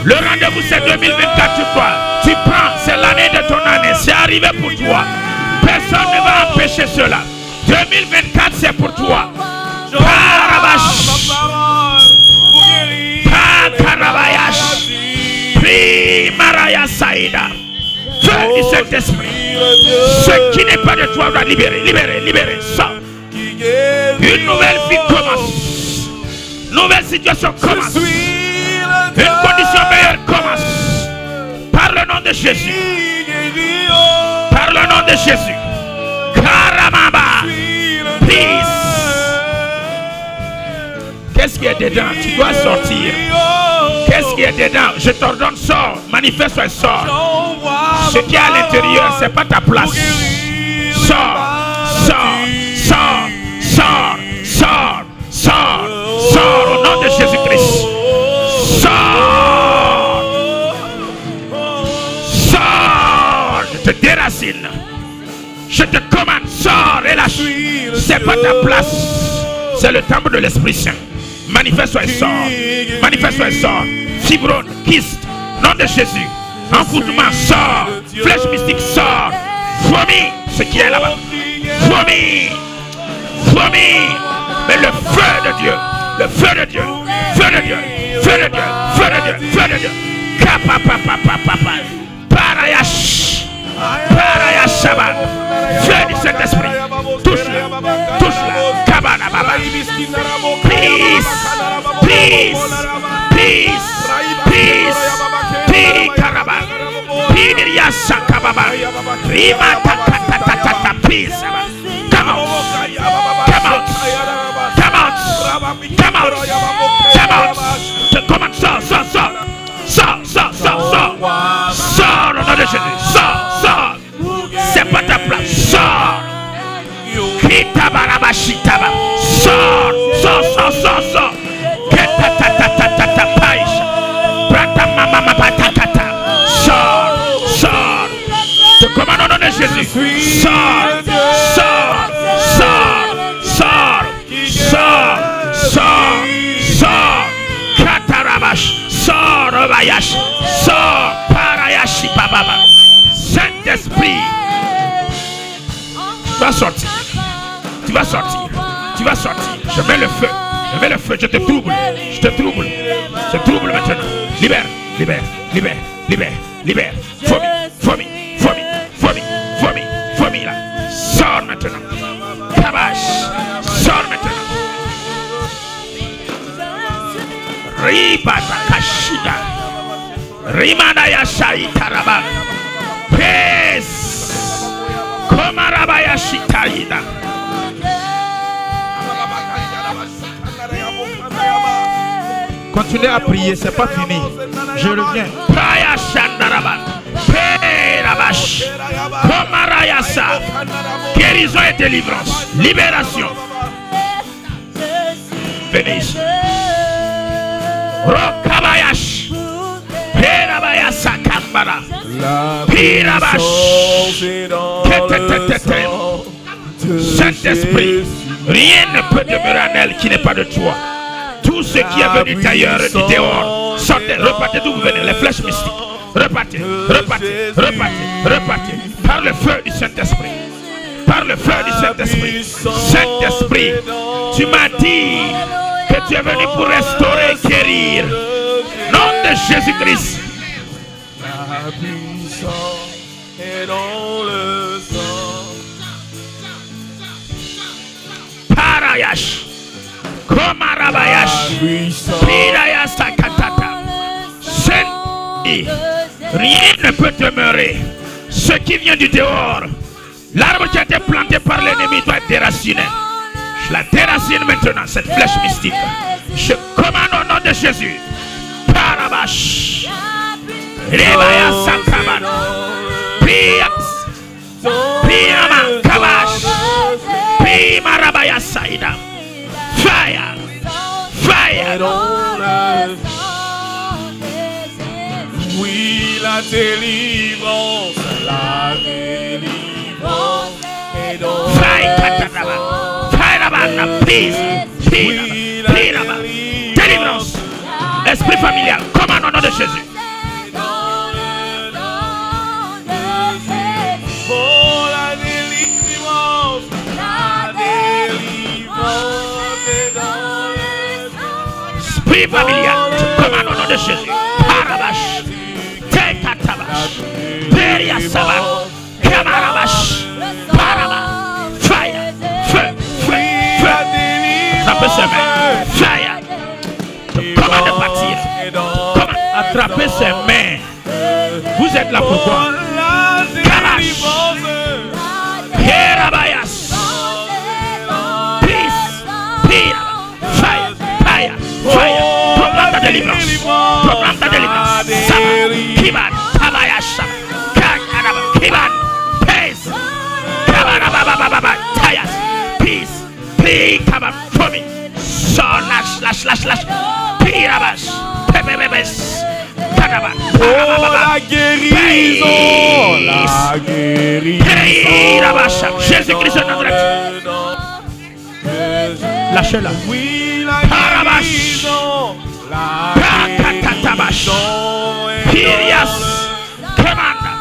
Le rendez-vous c'est 2024 pour toi. Tu prends, c'est l'année de ton année. C'est arrivé pour toi. Personne ne va empêcher cela. 2024 c'est pour toi. Karabash. Karabayash. Primaraya Saïda. Feu du Saint-Esprit. Ce qui n'est pas de toi doit libérer. Libérer. Sors. Une nouvelle vie commence. Nouvelle situation commence. Une condition meilleure commence. Par le nom de Jésus. Par le nom de Jésus. Karamaba. Peace. Qu'est-ce qui est dedans? Tu dois sortir. Qu'est-ce qui est dedans? Je t'ordonne, sors. Manifeste et sors. Ce qui est à l'intérieur, c'est pas ta place. Sors. Sors au nom de Jésus-Christ. Sors. Je te déracine. Je te commande. Sors et lâche. C'est pas ta place. C'est le temple de l'Esprit Saint. Manifeste-toi et sors. Manifeste-toi et sors. Fibrone, kyste, nom de Jésus. Envoûtement, sors. Flèche mystique, sors. Vomis ce qui est là-bas. Vomis. Mais le feu de Dieu. Le feu de Dieu. Parayashaban. Feu du Saint-Esprit. Touche-le. Kabana Baba. Peace. Karaba. Baba. Rima ta peace. Come out. Come out. Come out. Come out. Come out. Come on, sors. Sors au nom de Jésus. Sors. C'est pas ta place. Sors. Kitabarabashitaba. Sors. Keta paisha. Prata mama patakata. Sors. Te commande au nom de Jésus. Sors. Katarabash. Sors, Obayash. Sors, Parayashi Baba. Saint-Esprit. Tu vas sortir. Je mets le feu. Je te trouble. Je trouble maintenant. Libère. Fomi là. Sors maintenant. Kabash. Sors maintenant. Ribata Kashida. Rimana Yashai Taraba. Peace. Komarabaya Shitaida. Continuez à prier, c'est pas fini. Je reviens. Praya Shandaraba. Perabash. Komarayasa. Guérison et délivrance. Libération. Venez ici. Rokabayash. Perabayasa Kambara. Pirabash. Saint-Esprit, rien ne peut demeurer en elle qui n'est pas de toi. Tout ce qui est venu d'ailleurs, du dehors, sortez, repartez d'où vous venez, les flèches mystiques. Repartez. Par le feu du Saint-Esprit. Saint-Esprit, tu m'as dit que tu es venu pour restaurer, guérir. Nom de Jésus-Christ. La puissance est dans le sang. Parayash, Komarabayash, Pirayasa Katata. Rien ne peut demeurer. Ce qui vient du dehors, l'arbre qui a été planté par l'ennemi doit être déraciné. Je la déracine maintenant, cette flèche mystique. Je commande au nom de Jésus. Parabash, Rebayasa Kaban, Priyaman Kabash, Primarabaya Saïda. Fire. Oui, la délivrance est dans Fire. Délivrance. Esprit familial, commande au nom de Jésus. Oh, la délivrance est dans le sang. Esprit familial, commande au nom de Jésus. Parabash, Tekatabash, Periasabash, Kamarabash, Paraba, fire, feu. Attrapez ses mains, fire. Commande de partir. Attrapez ses mains. Vous êtes là pourquoi? Kalash, Kerabayas, peace, fire. Proclame ta délivrance. Sama, Kiban, Tabayasha, Kakaraba, Kiban, peace, Kabarababa, Tayas, peace, Kaban, for me. So lash, Pirabas, Pebebes, Kadaban, La guérison. Jésus-Christ de Nazareth. Lâchez-la. Oui, la guérison. Kakatatabash. Pirias. Kemanda.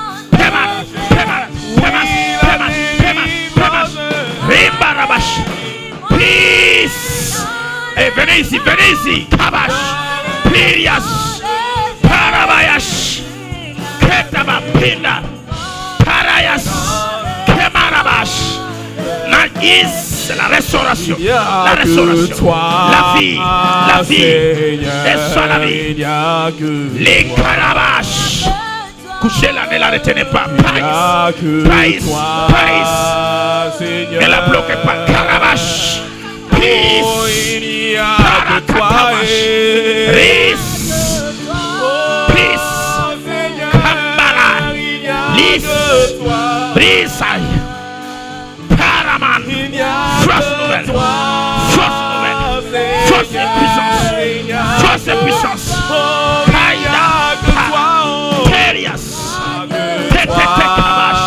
Rimbarabash. Peace. Et venez ici. Kabash. Pirias. Parabayash. Ketaba Pinda. Parayas. Kemarabash. Nagis. La restauration. La vie. Et soit la vie. Les Karabash. coucher-la, ne la retenez pas. Il n'y a que Praise, toi, praise. Seigneur. Ne la bloquez pas. Carabache. Oh, Peace. il n'y a que toi. Peace. Peace. Kambala. Il n'y a Lis. que toi. Brisai. Paraman. Il n'y a Force que nouvelle. toi. Force nouvelle. Force et puissance. Force et puissance. Kaida. Terias. Tete Kabash.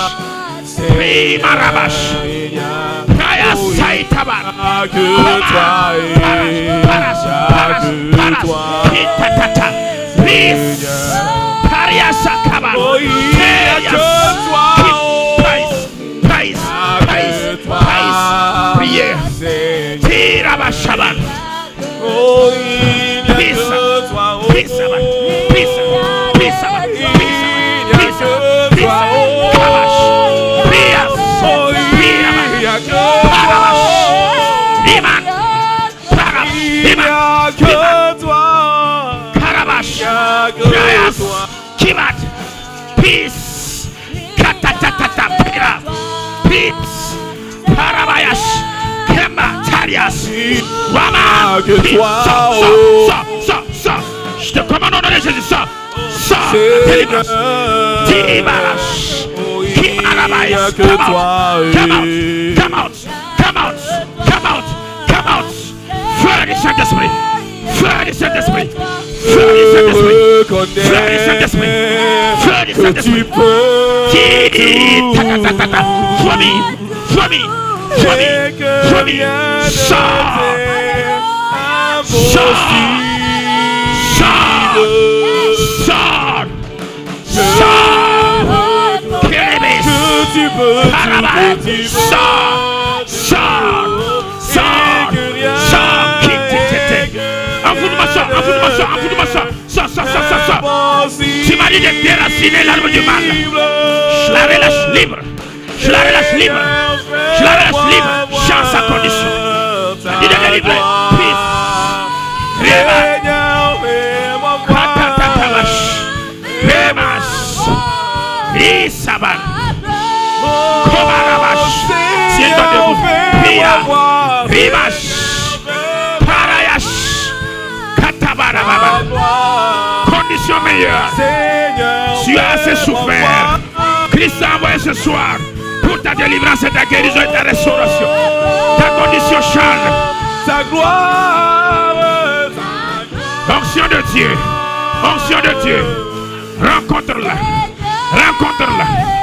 Prima Rabash. Praya Saitaban. Paras. Hitatata. Please. Pariasa Kaban. Praise. Prière. Tirabashaban. Kibat, peace, katatatata, pira, peace, parabayash, kemba, tarias, wama, sors, je te commande au nom de Jésus, sors, délivrance, délibarash, kimarabayas, come out, feu du Saint-Esprit, feu du Saint-Esprit, feu du Saint-Esprit. Feu du Saint-Esprit. Feu du Saint-Esprit. Vomis. Tu m'as dit de déraciner l'arbre du mal. Je la relâche libre. Change sa condition. Tu m'as dit de délivrer. Peace. Remas. Isaban. Komarabash. Tiens-toi debout. Pia. Rimash. Parayash. Katabarababa. Condition meilleure. Tu as assez souffert. Christ a envoyé ce soir pour ta délivrance et ta guérison et ta restauration. Ta condition change. Sa gloire. Onction de Dieu. Rencontre-la.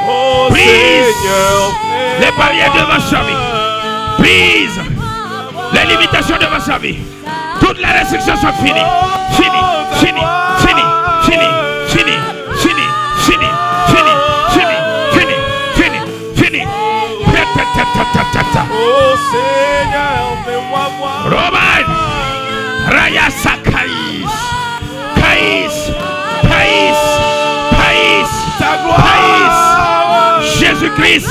Oh, Brise Seigneur, les barrières devant sa vie. Brise les limitations devant sa vie. Toutes les restrictions sont finies. Fini. oh Seigneur, fais-moi voir. Roman, Raya Sakaïs, Kaïs, Ta gloire. Jésus-Christ.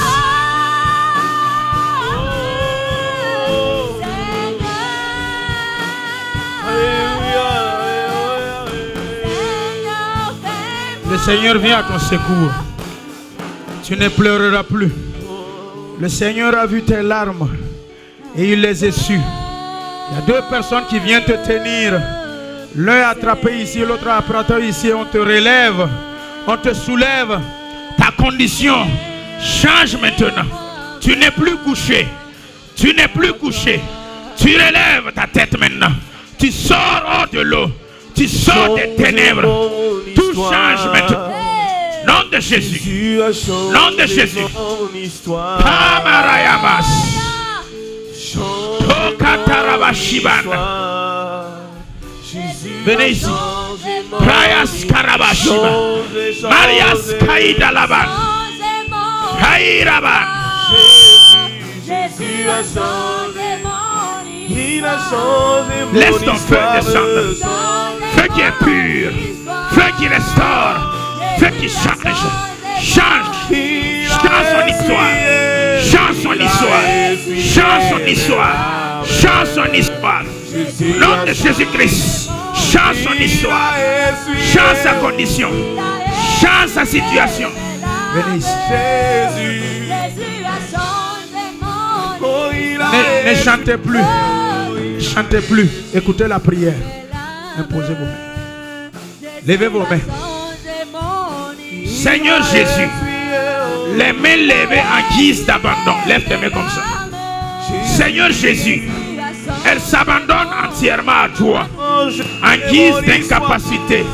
Le Seigneur vient à ton secours. Tu ne pleureras plus. Le Seigneur a vu tes larmes et il les essuie. Il y a deux personnes qui viennent te tenir. L'un est attrapé ici, l'autre est attrapé ici. On te relève, on te soulève. Ta condition change maintenant. Tu n'es plus couché. Tu relèves ta tête maintenant. Tu sors hors de l'eau. Tu sors des ténèbres. Tout change maintenant. Nom de Jésus. Nom de Jésus. Pamarayabas. Tokatarabashiban. Venez ici. Prayas Karabashiba. Marias Kaidalaban. Kairaban. Jésus a changé mon vie. Il a changé mon Laisse ton feu descendre. Feu qui est pur. Feu qui restaure. Feu qui change. Change son histoire. Change son histoire. Nom de Jésus-Christ. Change son histoire. Change sa condition. Change sa situation. Venez ici. Jésus. Jésus a changé mon Oh, il a Ne chantez plus. Ne chantez plus. Écoutez la prière. Imposez vos mains. Levez vos mains. Seigneur Jésus, les mains levées en guise d'abandon. Lève tes mains comme ça. Seigneur Jésus, elle s'abandonne entièrement à toi en guise d'incapacité.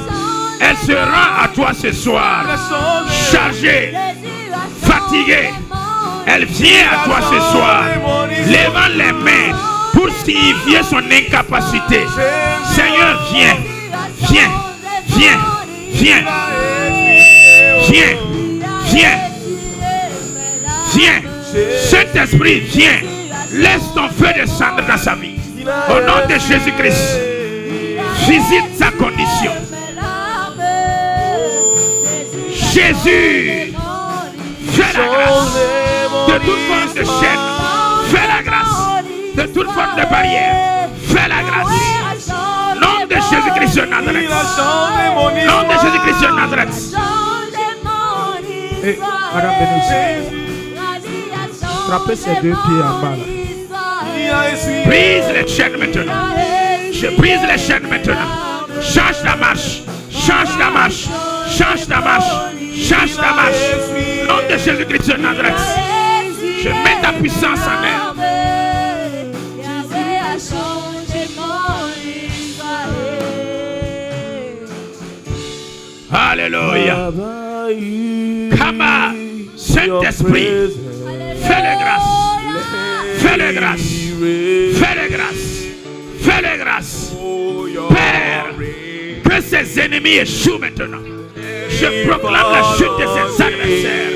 Elle se rend à toi ce soir, chargée, fatiguée. Elle vient à toi ce soir, levant les mains pour signifier son incapacité. Seigneur, viens, viens, viens, viens, viens, viens, viens. Saint-Esprit, viens. Laisse ton feu descendre dans sa vie. Au nom de Jésus-Christ, visite sa condition. Jésus, fais la grâce de toute forme de chaîne. Fais la grâce de toute forme de barrière. Fais la grâce. Nom de Jésus-Christ de Nazareth. Nom de Jésus-Christ de Nazareth. Et Madame Bénédicte, frappez ses deux pieds en bas là. Brise les chaînes maintenant. Je brise les chaînes maintenant. Change la marche. Change la marche. Change la marche. Change la marche. Nom de Jésus-Christ de Nazareth. Je mets ta puissance en elle. Alléluia. Kama, Saint-Esprit, fais-le grâce. Fais-le grâce. Fais-le grâce. Fais-le grâce. Père, que ses ennemis échouent maintenant. Je proclame la chute de ses adversaires.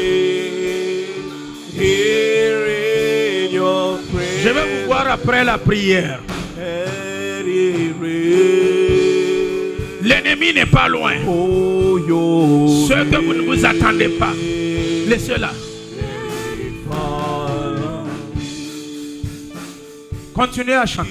Je vais vous voir après la prière. L'ennemi n'est pas loin. Ce que vous ne vous attendez pas, laissez-la. Continuez à chanter.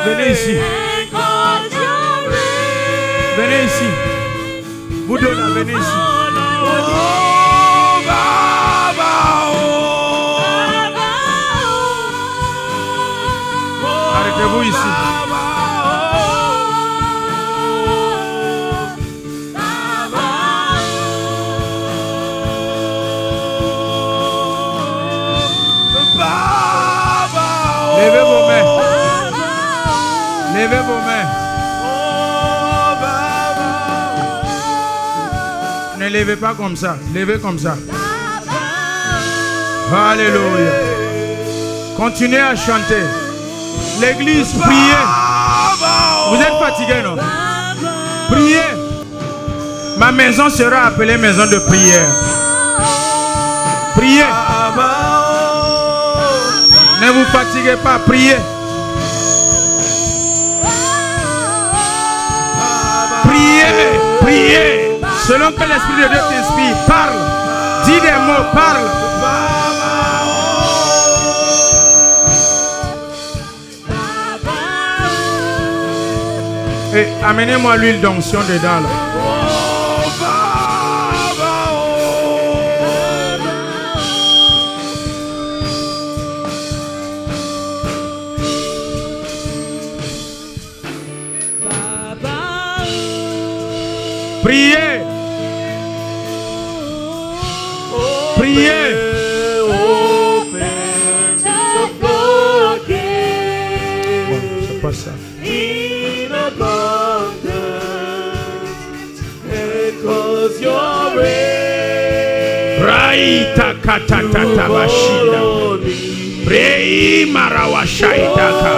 Venez ici. Venez ici. Vous deux là, venez ici. Arrêtez-vous ici. Levez vos mains. Levez vos mains. Ne levez pas comme ça. Levez comme ça. Alléluia. Continuez à chanter. L'église, priez. Vous êtes fatigués, non? Priez. Ma maison sera appelée maison de prière. Priez. Ne vous fatiguez pas, priez. Priez, priez. Selon que l'Esprit de Dieu t'inspire, parle. Dis des mots, parle. Et amenez-moi l'huile d'onction dedans là. Priez. Priez. Bon, c'est pas ça. Raita katata bashida. Rei marawashaitaka.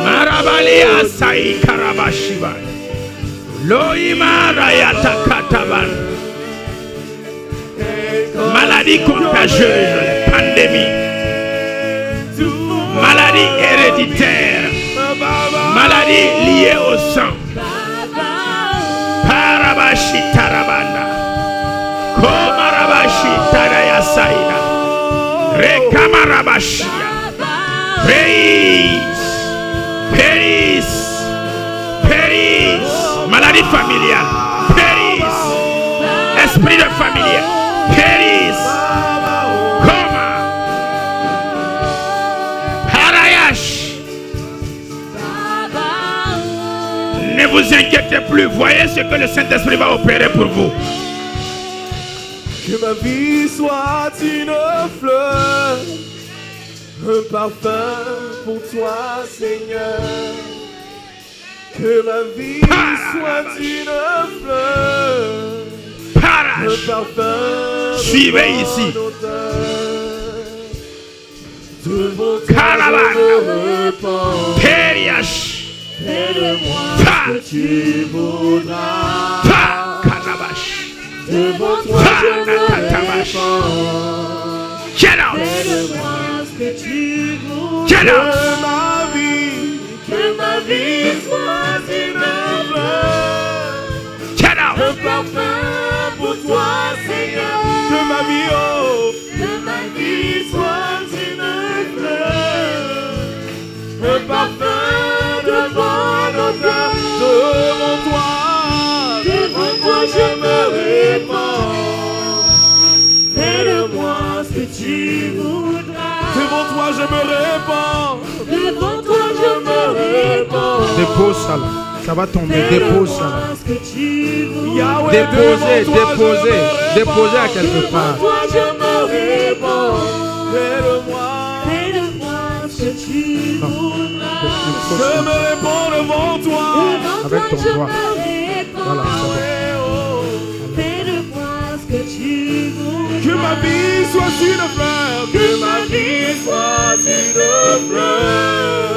Marabalia sai karabashiba. Loima rayata kataban. Maladie contagieuse, pandémie. Maladie héréditaire. Maladie liée au sang. Parabashi tarabanda. Komarabashi tarayasaida. Rekamarabashia. Péris. Péris. Péris. Maladie familiale. Péris. Esprit de familier. Péris. Coma. Parayash. Ne vous inquiétez plus. Voyez ce que le Saint-Esprit va opérer pour vous. Que ma vie soit une fleur, un parfum pour toi, Seigneur. Que ma vie soit une fleur, un parfum. Suivez ici. Devant toi je me répands. Périache. Fais-le-moi ce que tu voudras. Devant toi je me répands. Get out. Fais-le-moi ce que tu voudras. Get out. Que ma vie soit une fleur. Get out. Un parfum pour toi, Seigneur. Que ma vie, oh, que ma vie soit une fleur. Un parfum devant nos cœurs. Devant toi je me répands. Fais-le-moi ce que tu voudras. Devant toi je me répands. Devant toi je me répands. Dépose ça là. Ça va tomber. Dépose ça là. Yahweh, Déposez, devant toi, déposez. je me répands. Déposez à quelque part. Devant toi je me répands. Fais-le-moi ce que tu voudras. Je me répands devant toi. Avec ton doigt. Voilà, c'est bon. Fais-le-moi ce que tu voudras. Que ma vie soit une fleur. Que ma vie soit une fleur.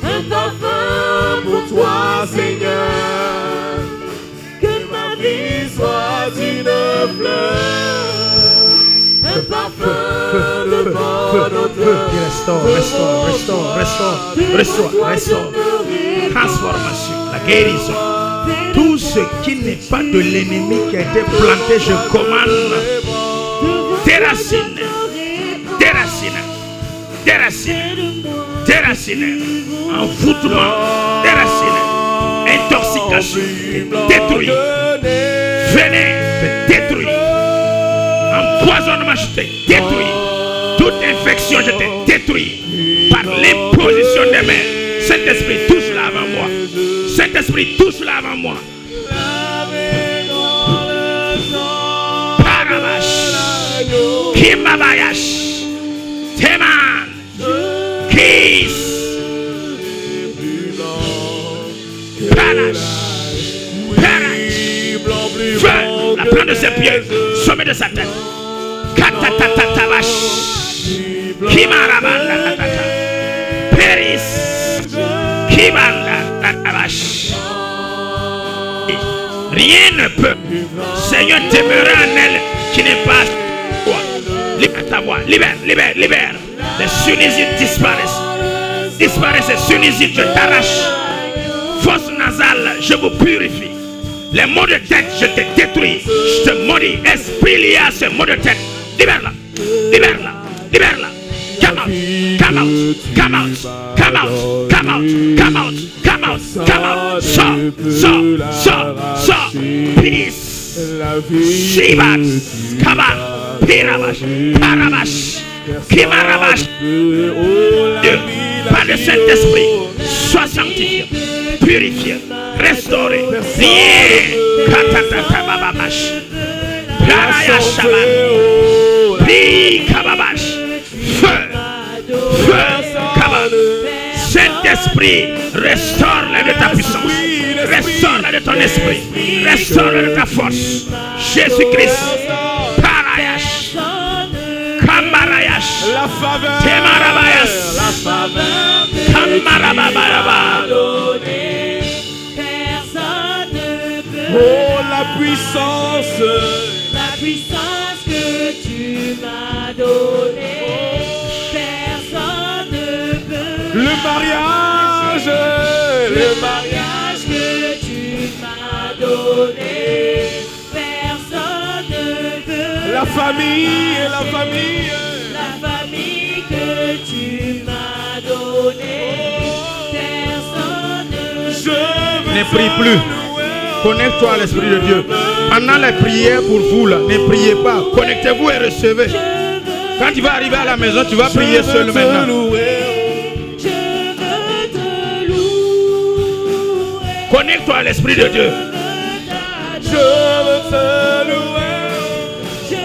Un parfum pour toi, Seigneur. Que ma vie soit une fleur. Un parfum devant nos cœurs. Restaure. Transformation, la guérison. Tout ce qui n'est pas de l'ennemi qui a été planté, je commande. Déracine. Envoûtement. Déracine. Intoxication. Détruit. Venez. Détruit. Empoisonnement, je te détruis. Toute infection, je te détruis. Par l'imposition des mains. Saint-Esprit, touche-la avant moi. Saint-Esprit, touche-la avant moi. Parabash. Kimabayash. Teman. Kiss. Parash. Feu. La plante de ses pieds. Sommet de sa tête. Katatatabash. Kimarabanda. Péris. Rien ne peut. Seigneur, demeurer en elle qui n'est pas toi. Libère ta voix. Libère. Les sunisites disparaissent. Les sunisites, je t'arrache. Fosse nasale, je vous purifie. Les maux de tête, je te détruis. Je te maudis. Esprit lié à ce maux de tête. Libère-la. Come out. So. Peace. Shivat. Kabal. Pirabash. Parabash. Kimarabash. Dieu, par le Saint-Esprit, sois sanctifié, purifié, restauré. Priez. Katatatababamash. Parayashaman. Prie Kababash. Feu. Feu. Kabab. Saint-Esprit, restaure-le de ta puissance. Restaure-le de ton esprit. Restaure-le de ta force. Jésus-Christ. Parayash. Kamarayash. La faveur. Temarabayas. La faveur. Kamarababayaba. Personne ne peut. Oh, la puissance. La puissance que tu m'as donnée. Personne ne peut. Le mariage. Le mariage. Que tu m'as donné. Personne ne peut. La famille. La famille. La famille que tu m'as donnée. Personne ne peut. Ne prie plus. Connecte-toi à l'Esprit de Dieu. Pendant les prières pour vous là, ne priez pas. Connectez-vous et recevez. Quand tu vas arriver à la maison, tu vas prier seul maintenant. Je veux te louer. Connecte-toi à l'Esprit de Dieu. Je veux te louer. Je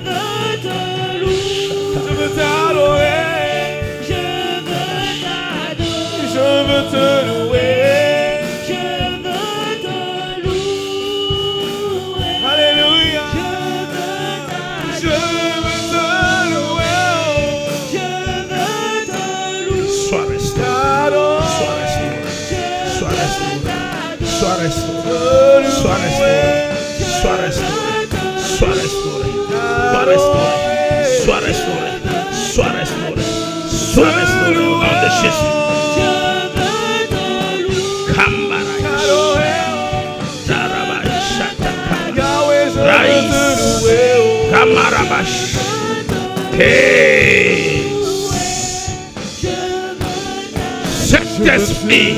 veux te louer. Je veux t'adorer. Je veux t'adorer. Je veux te louer. Je veux te louer. Alléluia. Je veux t'adorer. Je veux te louer. Sois restauré. Sois restauré. Sois restauré. Sois restauré. Sois restauré. Sois restauré. Sois restauré. Sois restauré. Sois restauré. Sois restauré. Sois restauré au nom de Jésus. Kambarayas. Zarabash. Shatakaba. Raïs. Kamarabash. Saint-Esprit,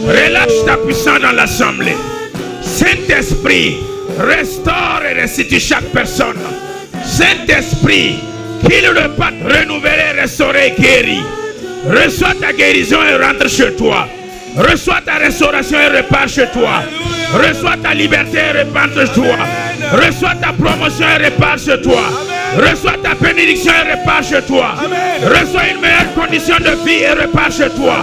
relâche ta puissance dans l'assemblée. Saint-Esprit, restaure et restitue chaque personne. Saint-Esprit, qu'il le pas renouveler, restaurer, guérir. Reçois ta guérison et rentre chez toi. Reçois ta restauration et repars chez toi. Reçois ta liberté et repars chez toi. Reçois ta promotion et repars chez toi. Reçois ta bénédiction et repars chez toi. Reçois une meilleure condition de vie et repars chez toi.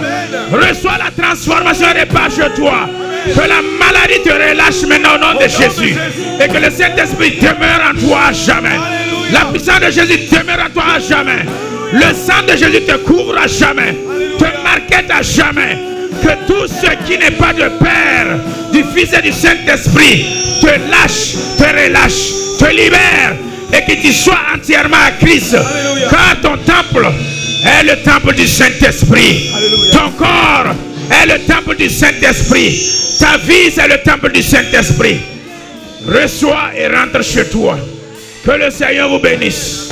Reçois la transformation et repars chez toi. Que la maladie te relâche maintenant au nom de Jésus. Et que le Saint-Esprit demeure en toi à jamais. La puissance de Jésus demeure en toi à jamais. Le sang de Jésus te couvre à jamais. Te marquette à jamais. Que tout ce qui n'est pas de Père, du Fils et du Saint-Esprit te lâche, te relâche, te libère. Et que tu sois entièrement à Christ. Car ton temple est le temple du Saint-Esprit. Ton corps est le temple du Saint-Esprit. Ta vie c'est le temple du Saint-Esprit. Reçois et rentre chez toi. Que le Seigneur vous bénisse.